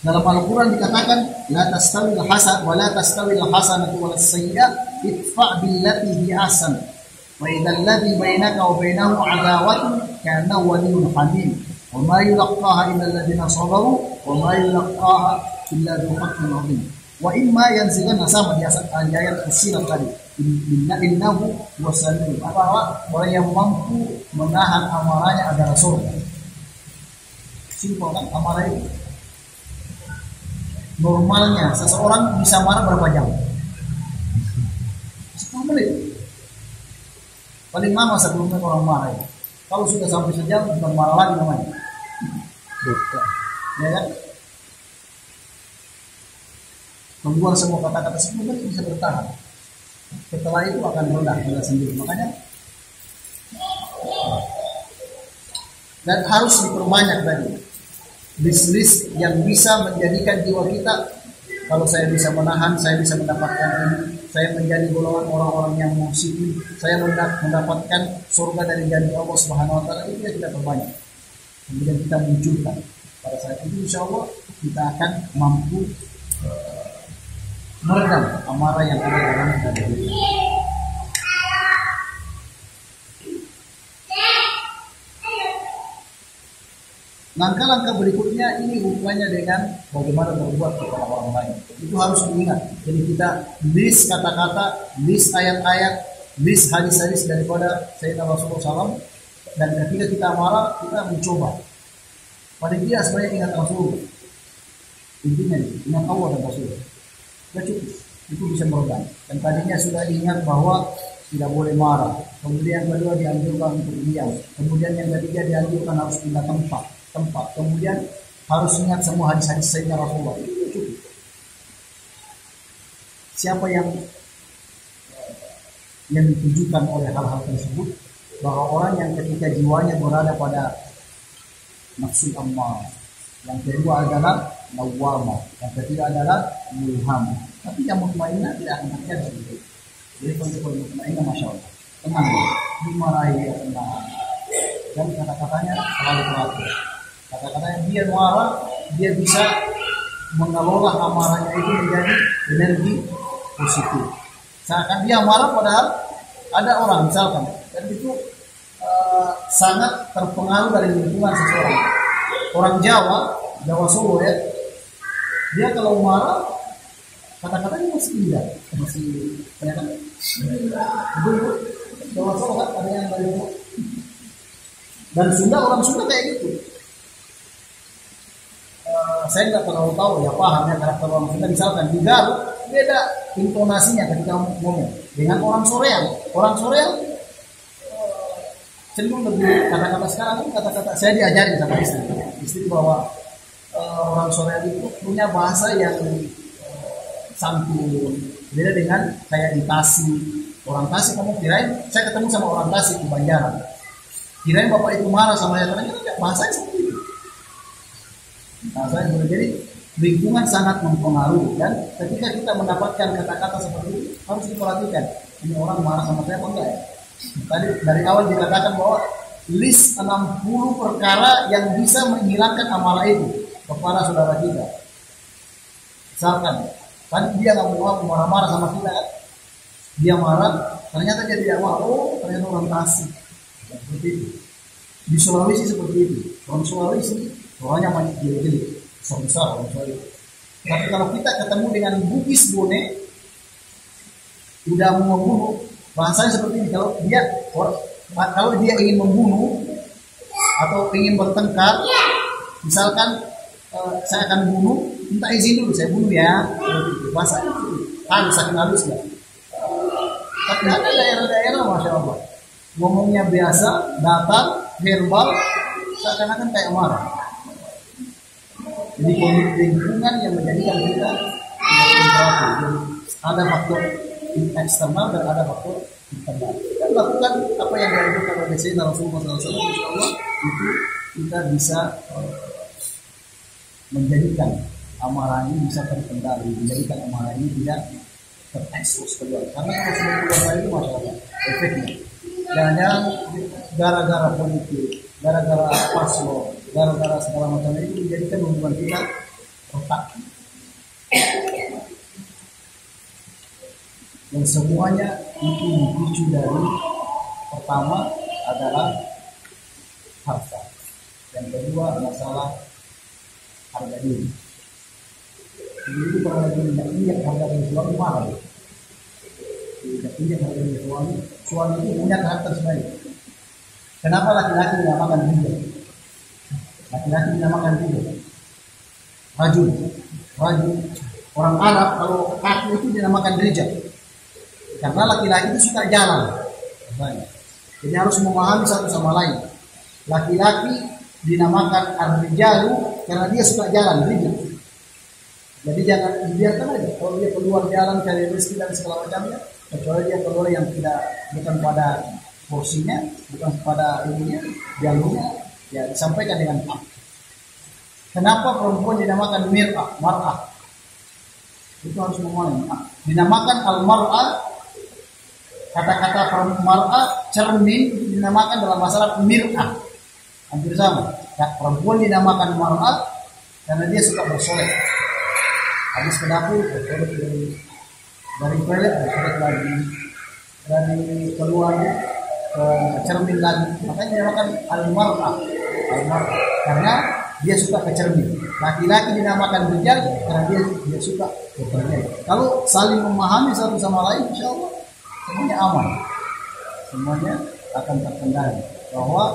Dalam Al-Quran dikatakan, la tastawi al-hasan wa la tastawi al-hasanatu wa as-sayyi'ah idfa' billati hi ahsan wa idzal ladzi bainaka wa bainahu 'adawatun kana waliyyun hamim wa ma yulaqaha illa alladziina sabaru wa ma yulaqaha illa dzu haqqin 'azim wa imma yanzighanna sama di ayat usilah tadi innahu wasalimu. Orang yang mampu menahan amarahnya adalah surga. Simpel kan amarah itu. Normalnya seseorang bisa marah berapa jam? 10 menit. Paling lama 10 menit orang marah. Kalau sudah sampai sejam, bukan marah lagi namanya. Ya kan? Keluar semua kata-kata 10 menit bisa bertahan. Setelah itu akan rendah sendiri. Makanya dan harus diperbanyak tadi. List yang bisa menjadikan jiwa kita, kalau saya bisa menahan, saya bisa mendapatkan ini, saya menjadi golongan orang-orang yang muslim, saya mendapatkan surga dari janji Allah Subhanahu wa taala, itu yang kita perbanyak. Kemudian kita munculkan pada saat itu, insya Allah kita akan mampu meredam amarah yang ada dalam diri kita. Langkah-langkah berikutnya ini hubungannya dengan bagaimana berbuat kepada orang lain. Itu harus diingat. Jadi kita list kata-kata, list ayat-ayat, list hadis-hadis daripada Sayyidina Rasulullah SAW. Dan ketika kita marah, kita mencoba. Paling tidak sebanyak ingat Rasulullah. Intinya ingat Allah dan Rasulullah. Tidak cukup. Itu bisa meredam. Dan tadinya sudah ingat bahwa tidak boleh marah. Kemudian yang kedua dianjurkan untuk diam. Kemudian yang ketiga dianjurkan harus pindah tempat. Kemudian harus ingat semua hadis-hadis Sayyidina Rasulullah. Itu cukup. Siapa yang ditujukan oleh hal-hal tersebut, bahwa orang yang ketika jiwanya berada pada nafsu ammar, yang kedua adalah lawwamah, yang ketiga adalah mulham. Tapi yang mutmainnah tidak akan terjadi. Jadi kalau mutmainnah, masya Allah, tenang, dimarahi ya tenang, dan kata-katanya selalu teratur. Kata-katanya dia marah, dia bisa mengelola amarahnya itu menjadi energi positif. Seakan dia marah padahal ada orang misalkan, dan itu sangat terpengaruh dari lingkungan seseorang. Orang Jawa Solo ya, dia kalau marah kata-katanya masih indah, masih ternyata itu Jawa Solo kan ada yang dari dan orang Sunda kayak gitu. Saya nggak terlalu tahu ya pahamnya karakter orang Sunda. Misalkan di Garut beda intonasinya ketika ngomong dengan orang Soreang cenderung lebih kata-kata sekarang itu kata-kata saya diajarin sama istri bahwa orang Soreang itu punya bahasa yang santun, beda dengan kayak di Tasik. Orang Tasik kamu kirain, saya ketemu sama orang Tasik di Banjaran, kirain bapak itu marah sama saya, ternyata bahasanya seperti itu. Bahasanya seperti. Jadi lingkungan sangat mempengaruhi, dan ketika kita mendapatkan kata-kata seperti itu harus diperhatikan, ini orang marah sama saya apa enggak ya. Tadi dari awal dikatakan bahwa list 60 perkara yang bisa menghilangkan amarah itu kepada saudara kita. Misalkan tadi dia nggak mau marah-marah sama kita kan, dia marah, ternyata dia tidak marah, oh ternyata orang Tasik. Seperti itu. Di Sulawesi seperti itu, orang Sulawesi orangnya banyak gede-gede, besar orang Sulawesi. Tapi kalau kita ketemu dengan Bugis Bone, udah mau membunuh, bahasanya seperti ini. Kalau dia ingin membunuh atau ingin bertengkar, misalkan saya akan bunuh, minta izin dulu, saya bunuh ya. Bahasanya halus ya. Tapi ada daerah-daerah masya Allah, ngomongnya biasa, datar, verbal, seakan-akan kayak marah. Jadi lingkungan yang menjadikan kita ada faktor eksternal dan ada faktor internal. Dan lakukan apa yang dianjurkan oleh Sayyidina Rasulullah SAW, insya Allah itu kita bisa menjadikan amarah ini bisa terkendali, menjadikan amarah ini tidak terekspos keluar. Karena kalau sudah keluar itu masalah efeknya. Jangan gara-gara politik, gara-gara paslon, gara-gara segala macam itu menjadikan hubungan kita retak. Dan semuanya itu dipicu dari pertama adalah harta, yang kedua masalah harga diri. Jadi itu kalau lagi minyak harga diri suami mahal. Minyak harga diri suami itu punya karakter sebaik. Kenapa laki-laki dinamakan rijal? Laki-laki dinamakan rijal. Rajul. Orang Arab kalau kaki itu dinamakan rijal. Karena laki-laki itu suka jalan. Jadi harus memahami satu sama lain. Laki-laki dinamakan ar-rijalu karena dia suka jalan, rijal. Jadi jangan dibiarkan aja. Kalau dia keluar jalan cari rezeki dan segala macamnya, kecuali dia keluar yang bukan pada porsinya, bukan pada ininya, jalurnya, ya disampaikan dengan hak. Kenapa perempuan dinamakan mar'ah? Itu harus memahami. Dinamakan al-mar'ah, kata-kata mar'ah, cermin, dinamakan dalam bahasa Arab mir'ah. Hampir sama. Ya, perempuan dinamakan mar'ah karena dia suka bersolek. Habis ke dapur, bersolek dari toilet, bersolek lagi. Dari keluar ke cermin lagi. Makanya dinamakan al-mar'ah. Karena dia suka ke cermin. Laki-laki dinamakan rijal karena dia suka ke cermin. Kalau saling memahami satu sama lain, insya Allah semuanya aman. Semuanya akan terkendali. Bahwa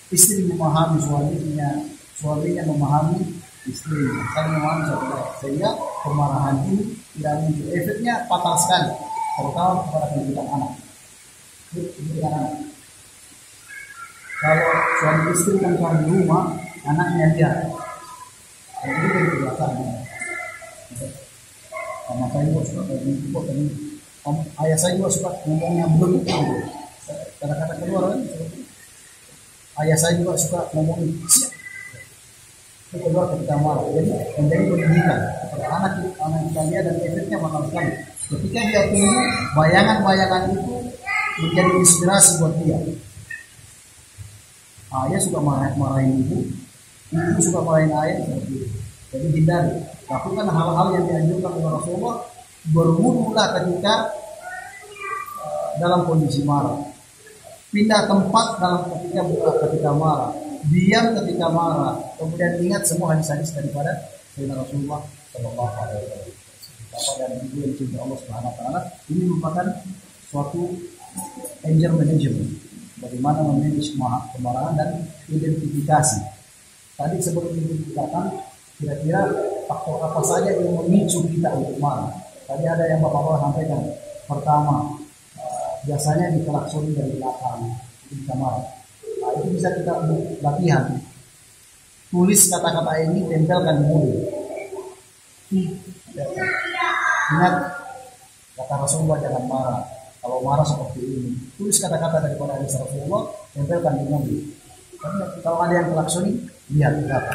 istri memahami suaminya memahami istrinya, saling memahami satu sama lain. Sehingga kemarahan ini tidak muncul. Efeknya fatal sekali, terutama kepada pendidikan anak. Kalau suami istri kan di rumah, anaknya dia. Itu dari kebiasaan. Sama saya juga suka begini. Ayah saya juga suka ngomongnya belum. Kata-kata keluar kan. Ayah saya juga suka ngomongin siap. Itu keluar ketika marah. Jadi menjadi pendidikan kepada anak kita dia dan efeknya bakal sekali. Ketika dia tumbuh, bayangan-bayangan itu menjadi inspirasi buat dia. Ayah suka marahin ibu suka marahin ayah seperti itu. Jadi hindari. Lakukan hal-hal yang dianjurkan oleh Rasulullah. Berwudulah ketika dalam kondisi marah. Pindah tempat ketika marah. Diam ketika marah. Kemudian ingat semua hadis-hadis daripada Sayyidina Rasulullah Shallallahu Alaihi Wasallam. Bapak dan Ibu yang cinta Allah Subhanahu Wa Taala, ini merupakan suatu anger management. Bagaimana memanage kemarahan dan identifikasi. Tadi sebelum dikatakan kira-kira faktor apa saja yang memicu kita untuk marah. Tadi ada yang Bapak-Bapak sampaikan. Pertama, biasanya dikelakson dari belakang, kita marah. itu bisa kita latihan. Tulis kata-kata ini, tempelkan di mulut. Ingat kata Rasulullah, jangan marah. Kalau marah seperti ini, tulis kata-kata daripada Rasulullah, tempelkan di mulut. Karena kalau ada yang kelaksoni, lihat berapa.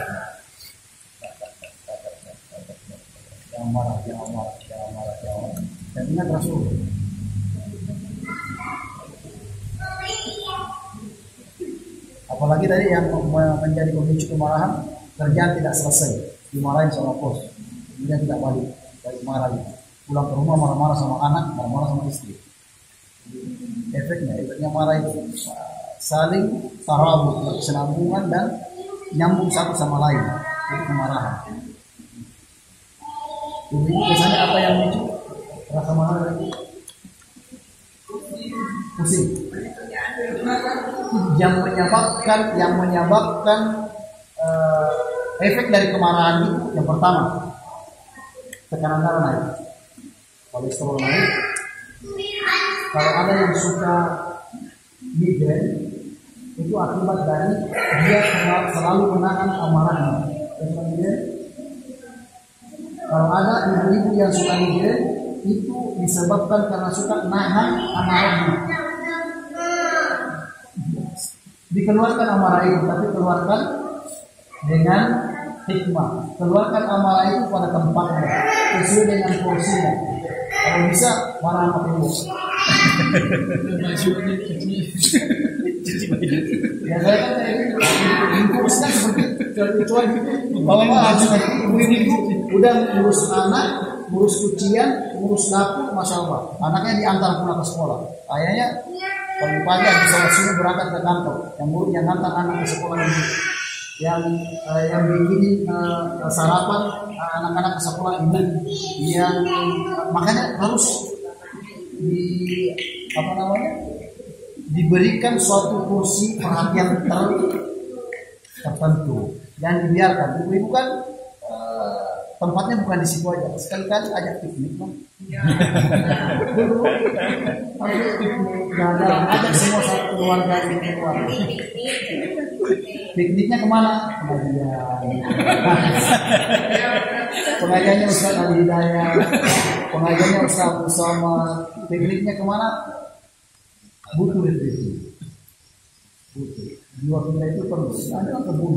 Jangan marah, jangan marah, jangan marah, jangan marah. Dan ingat Rasulullah. Apalagi tadi yang menjadi pemicu kemarahan, kerjaan tidak selesai, dimarahin sama bos, kemudian tidak balik marah, pulang ke rumah marah-marah sama anak, marah-marah sama istri. Efeknya marah itu saling tarabut, kesinambungan dan nyambung satu sama lain, itu kemarahan. Jadi biasanya apa yang memicu rasa marah itu? Pusing. Yang menyebabkan efek dari kemarahan itu yang pertama, tekanan darah naik, kolesterol naik. Kalau ada yang suka migrain, itu akibat dari dia selalu menahan amarahnya. Kalau ada ibu-ibu yang suka migrain, itu disebabkan karena suka nahan amarahnya. Dikeluarkan amarah itu, tapi keluarkan dengan hikmah. Keluarkan amarah itu pada tempatnya, sesuai dengan porsinya. Kalau bisa marah pakai bos. Ya saya kan impulsnya seperti kecuali bahwa ibu udah ngurus anak, ngurus cucian, ngurus dapur, masya Allah. Anaknya diantar pulang ke sekolah. Kayaknya pagi-pagi habis sholat subuh berangkat ke kantor, yang ngantar anak ke sekolah yang bikin sarapan anak-anak ke sekolah ini, yang makanya harus diberikan suatu kursi perhatian tertentu, jangan dibiarkan. Ibu-ibu kan tempatnya bukan di situ aja, sekali-kali ajak piknik lah. Ajak semua satu keluarga ini keluar. Pikniknya kemana? Pengajiannya Ustaz Ali Hidayah, pengajiannya Ustaz Usama. Pikniknya kemana? Butuh itu. Butuh. Jiwa kita itu perlu. Ada kebun.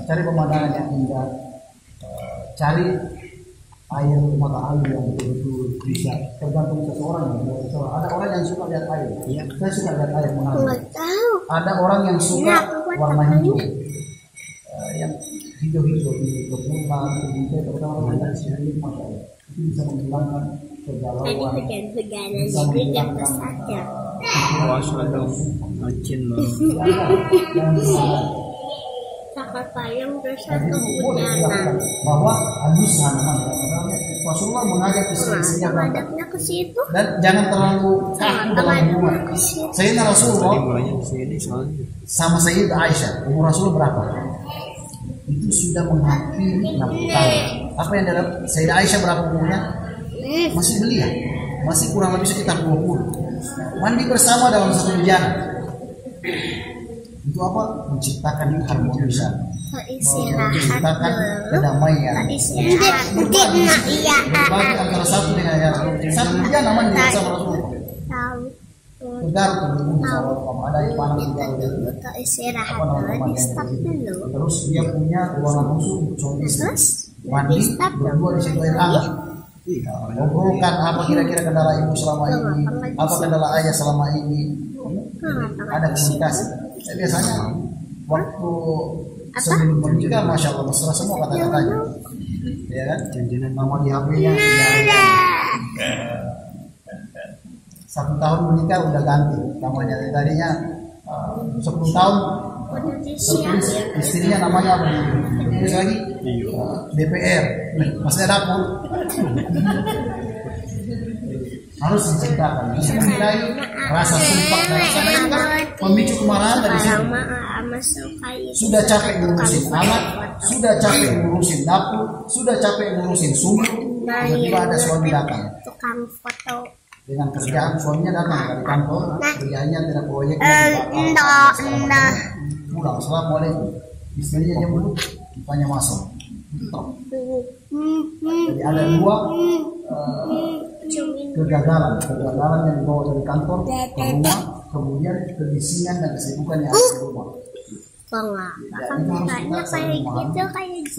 Cari pemandangan yang indah. Cari air mata air yang betul-betul bisa, tergantung seseorang. Ada orang yang suka lihat air. Ya. Saya suka lihat air mengalir. Ada orang yang suka warna hijau, yang hijau-hijau di kebun, terutama orang yang itu bisa menghilangkan kegalauan, bisa menghilangkan bahwa halusan Rasulullah mengajak istri-istrinya ke situ dan jangan terlalu kaku dalam hubungan. Sayyidina Rasulullah sama Sayyidah Aisyah, umur Rasulullah berapa? Itu sudah menghampiri 60 tahun. Apa yang dalam Sayyidah Aisyah berapa umurnya? Masih belia, masih kurang lebih sekitar 20. Mandi bersama dalam satu bejana. Itu apa? Menciptakan keharmonisan, menciptakan kedamaian. Berbagi antara satu dengan yang lain. Satu dia namanya bersama Rasulullah. Tegar kalau ada yang panas juga. Terus dia punya ruangan khusus untuk suami istri. Mandi berdua di situ air hangat. Ngobrolkan apa kira-kira kendala ibu selama ini, apa kendala ayah selama ini. Ada komunikasi. Biasanya waktu sebelum menikah, masya Allah mesra semua kata-katanya, ya kan? Nama di HP-nya, 1 tahun menikah udah ganti namanya. Tadinya 10 tahun tertulis istrinya namanya apa? Terus lagi DPR, masih ada dapur. Harus diceritakan, bisa menilai rasa sumpah dan rasa itu kan pemicu kemarahan dari situ. Sudah capek ngurusin anak, sudah capek ngurusin dapur, sudah capek ngurusin sumur, tiba-tiba ada suami datang. Tukang foto. dengan kerjaan suaminya datang dari kantor, kerjanya tidak proyeknya pulang, assalamualaikum, istrinya jemput, rupanya masuk. Jadi ada dua kegagalan yang dibawa dari kantor ke rumah, kemudian kebisingan dan kesibukan yang ada di rumah. Kakaknya kayak gitu,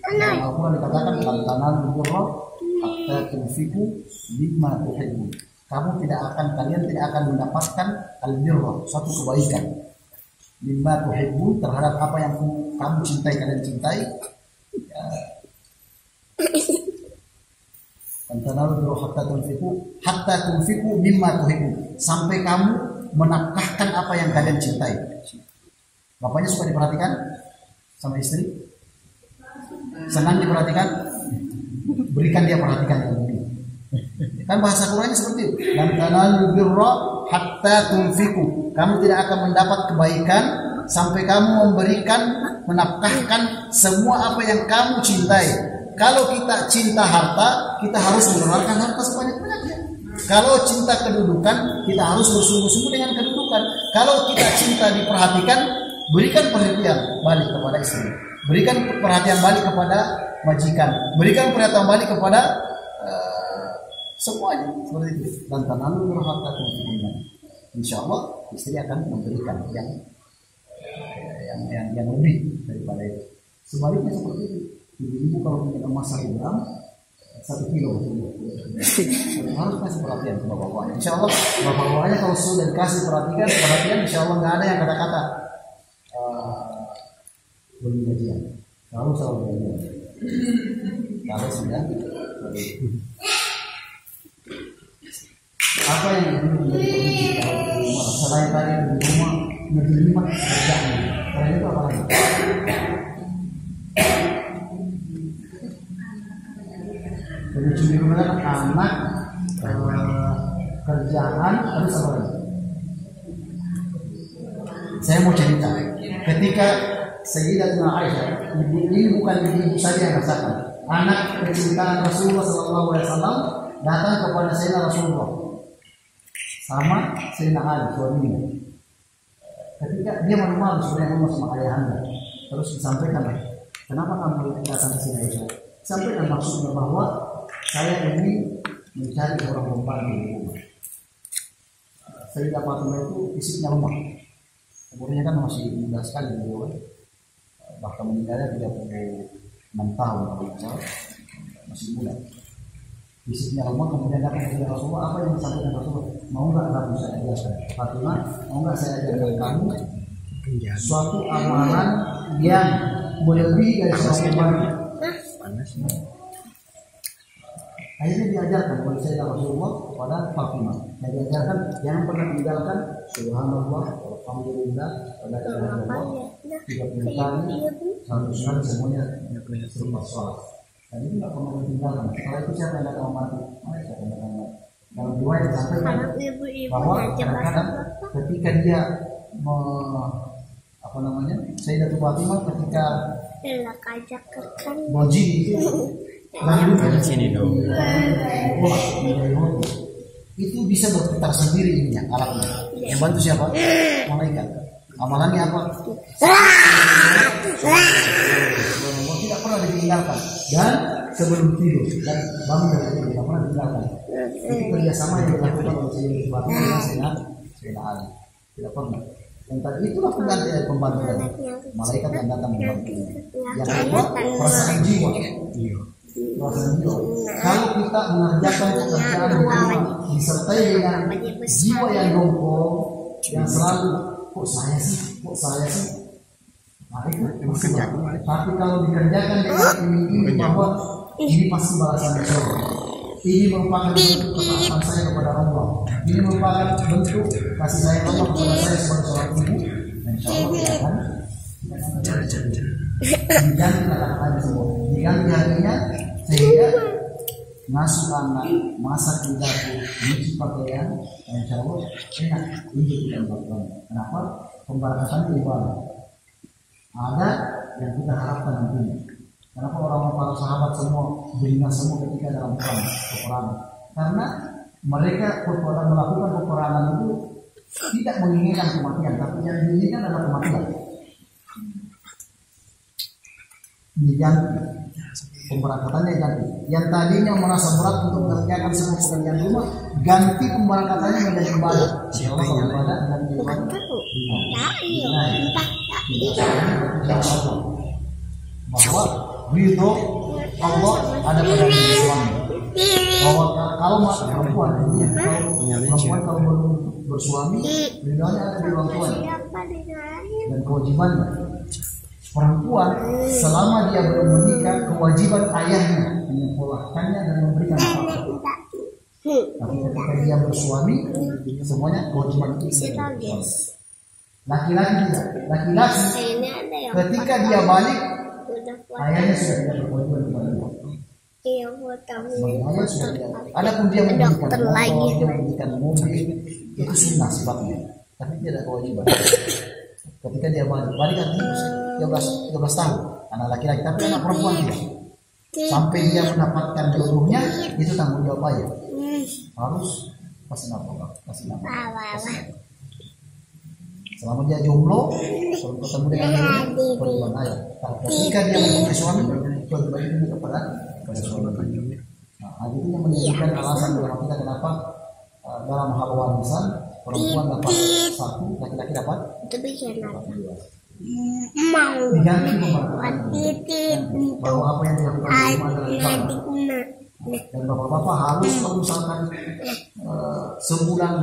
kayak Al-Quran dikatakan lantanan birra hatta tunfiqu mimma tuhibbun. Kalian tidak akan mendapatkan al-birra, suatu kebaikan, mimma tuhibbun, terhadap apa yang kamu cintai, kalian cintai. Lantanan birra hatta tunfiqu mimma tuhibbun, sampai kamu menafkahkan apa yang kalian cintai. Bapaknya suka diperhatikan sama istri, senang diperhatikan, berikan dia perhatikan yang lebih. Kan bahasa Qurannya seperti itu. Dan tanalul birra hatta tunfiqu. Kamu tidak akan mendapat kebaikan sampai kamu memberikan, menafkahkan semua apa yang kamu cintai. Kalau kita cinta harta, kita harus mengeluarkan harta sebanyak-banyaknya. Kalau cinta kedudukan, kita harus bersungguh-sungguh dengan kedudukan. Kalau kita cinta diperhatikan, berikan perhatian balik kepada istri, berikan perhatian balik kepada majikan, berikan perhatian balik kepada semuanya seperti itu. Dan tanalul birra hatta tunfiqu. Insyaallah istri akan memberikan yang lebih daripada itu. Sebaliknya seperti itu. Ibu kalau punya emas 1 gram, 1 kilo harus kasih perhatian ke bapak-bapaknya. Insyaallah bapak-bapaknya kalau sudah dikasih perhatian, insyaallah nggak ada yang kata-kata belum gajian. Kalau selalu gajian. Kalau sudah apa yang menjadi pemicu di rumah selain tadi di rumah menerima kerjaan, selain itu apa lagi? Pemicu di rumah anak, kerjaan, terus apa lagi? Saya mau cerita ketika Sayyidatuna Aisyah, ini bukan ibu saja yang rasakan, anak kecintaan Rasulullah SAW datang kepada Sayyidina Rasulullah sama Sayyidina Ali suaminya. Ketika dia malu-malu sebenarnya ngomong sama ayahanda, terus disampaikan, kenapa kamu datang ke sini Aisyah? Sampaikan maksudnya bahwa saya ini mencari orang pembantu di rumah. Sayyidah Fatimah itu fisiknya lemah, umurnya kan masih muda sekali beliau, bahkan meninggalnya 36 tahun kalau tidak masih muda. Fisiknya lemah, kemudian datang ke Rasulullah, apa yang disampaikan Rasulullah? Mau nggak kamu saya ajarkan? Fatimah, mau nggak saya ajarkan kamu suatu amalan yang melebihi dari seorang pembantu? Akhirnya diajarkan oleh Sayyidina Rasulullah kepada Fatimah. Dia diajarkan jangan pernah tinggalkan subhanallah, alhamdulillah, wala ilaha illallah 30 kali, 100 kali semuanya serba sholat. Dan itu tidak pernah ditinggalkan. Setelah itu siapa yang datang mati? Siapa yang datang mati? Dalam riwayat disampaikan bahwa kadang-kadang ketika dia Sayyidatul Fatimah ketika wajib itu lalu sini dong. Itu bisa berputar sendiri ininya alatnya. Yang bantu siapa? Malaikat. Amalannya apa? Tidak pernah ditinggalkan. Dan sebelum tidur dan bangun dari tidur tidak pernah ditinggalkan. Itu kerjasama yang dilakukan oleh Sayyidatul Fatimah dengan Sayyidina Ali. Tidak pernah. Dan tadi itulah pembantu malaikat yang datang membantu. Yang kedua, perasaan jiwa. Kalau kita mengerjakan pekerjaan di rumah disertai dengan jiwa yang gompong, yang selalu kok saya sih, nah, itu tapi kalau dikerjakan dengan ini bahwa ini pasti balasan surga, ini merupakan bentuk ketaatan saya kepada Allah, ini merupakan bentuk kasih sayang Allah kepada saya sebagai seorang ibu, insya Allah diganti kata-katanya semua, diganti hatinya sehingga ngasuh anak, masak di dapur, nyuci pakaian, insya Allah enak hidup kita lakukan. Kenapa? Pembarakatan ibadah ada yang kita harapkan nantinya. Kenapa orang-orang para sahabat semua beringas semua ketika dalam peperangan? Karena Mereka melakukan peperangan itu tidak menginginkan kematian, tapi yang diinginkan adalah kematian. Diganti, pemberangkatannya ganti. Yang tadinya merasa berat untuk mengerjakan semua pekerjaan rumah, ganti pemberangkatannya menjadi ibadah. Siapa yang ibadah ganti ibadah? Bahwa ridho Allah ada pada diri suami. Bahwa kalau perempuan kalau belum bersuami, ridhonya ada di orang tuanya dan kewajibannya. Perempuan selama dia belum menikah, kewajiban ayahnya menyekolahkannya dan memberikan nafkah. Tapi ketika dia bersuami, semuanya kewajiban itu. Laki-laki tidak. Laki-laki ketika dia balik, ayahnya sudah tidak berkewajiban kepada dia. Ayah sudah tidak. Adapun dia memberikan motor, dia memberikan mobil, itu sunnah sifatnya, tapi tidak kewajiban. Ketika dia balik kan 13 tahun, anak laki-laki, tapi anak perempuan tidak. Sampai dia mendapatkan jodohnya, itu tanggung jawab ayah. Harus kasih nafkah. Selama dia jomblo, belum ketemu dengan kewajiban ayah. Ketika dia mempunyai suami, kewajiban itu kepada suami. Nah, itu yang menunjukkan alasan dalam kita kenapa dalam hal warisan perempuan dapat 1, laki-laki dapat 2. Diganti bahwa apa yang dilakukan di rumah adalah ibadah. Dan bapak-bapak harus kalau misalkan sebulan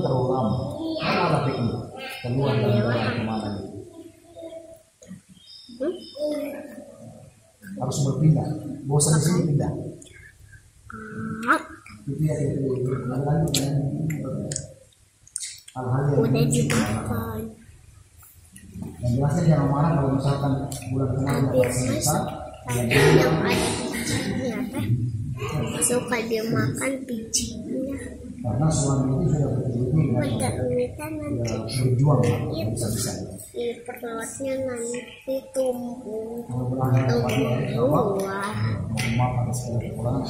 terlalu lama, kalau ada piknik keluar dari rumah kemana gitu, harus berpindah, bosan di sini pindah. Itu ya hal-hal yang dimakan. Dan jelasnya jangan marah kalau misalkan bulan kemarin dapat selesai, yang ada bijinya suka dia makan bijinya. Karena suami itu sudah berjuang bisa-bisa. Di perutnya nanti tumbuh Mohon maaf atas segala kekurangan.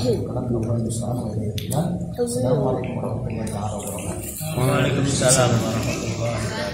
Assalamualaikum warahmatullahi wabarakatuh. Waalaikumsalam warahmatullahi wabarakatuh.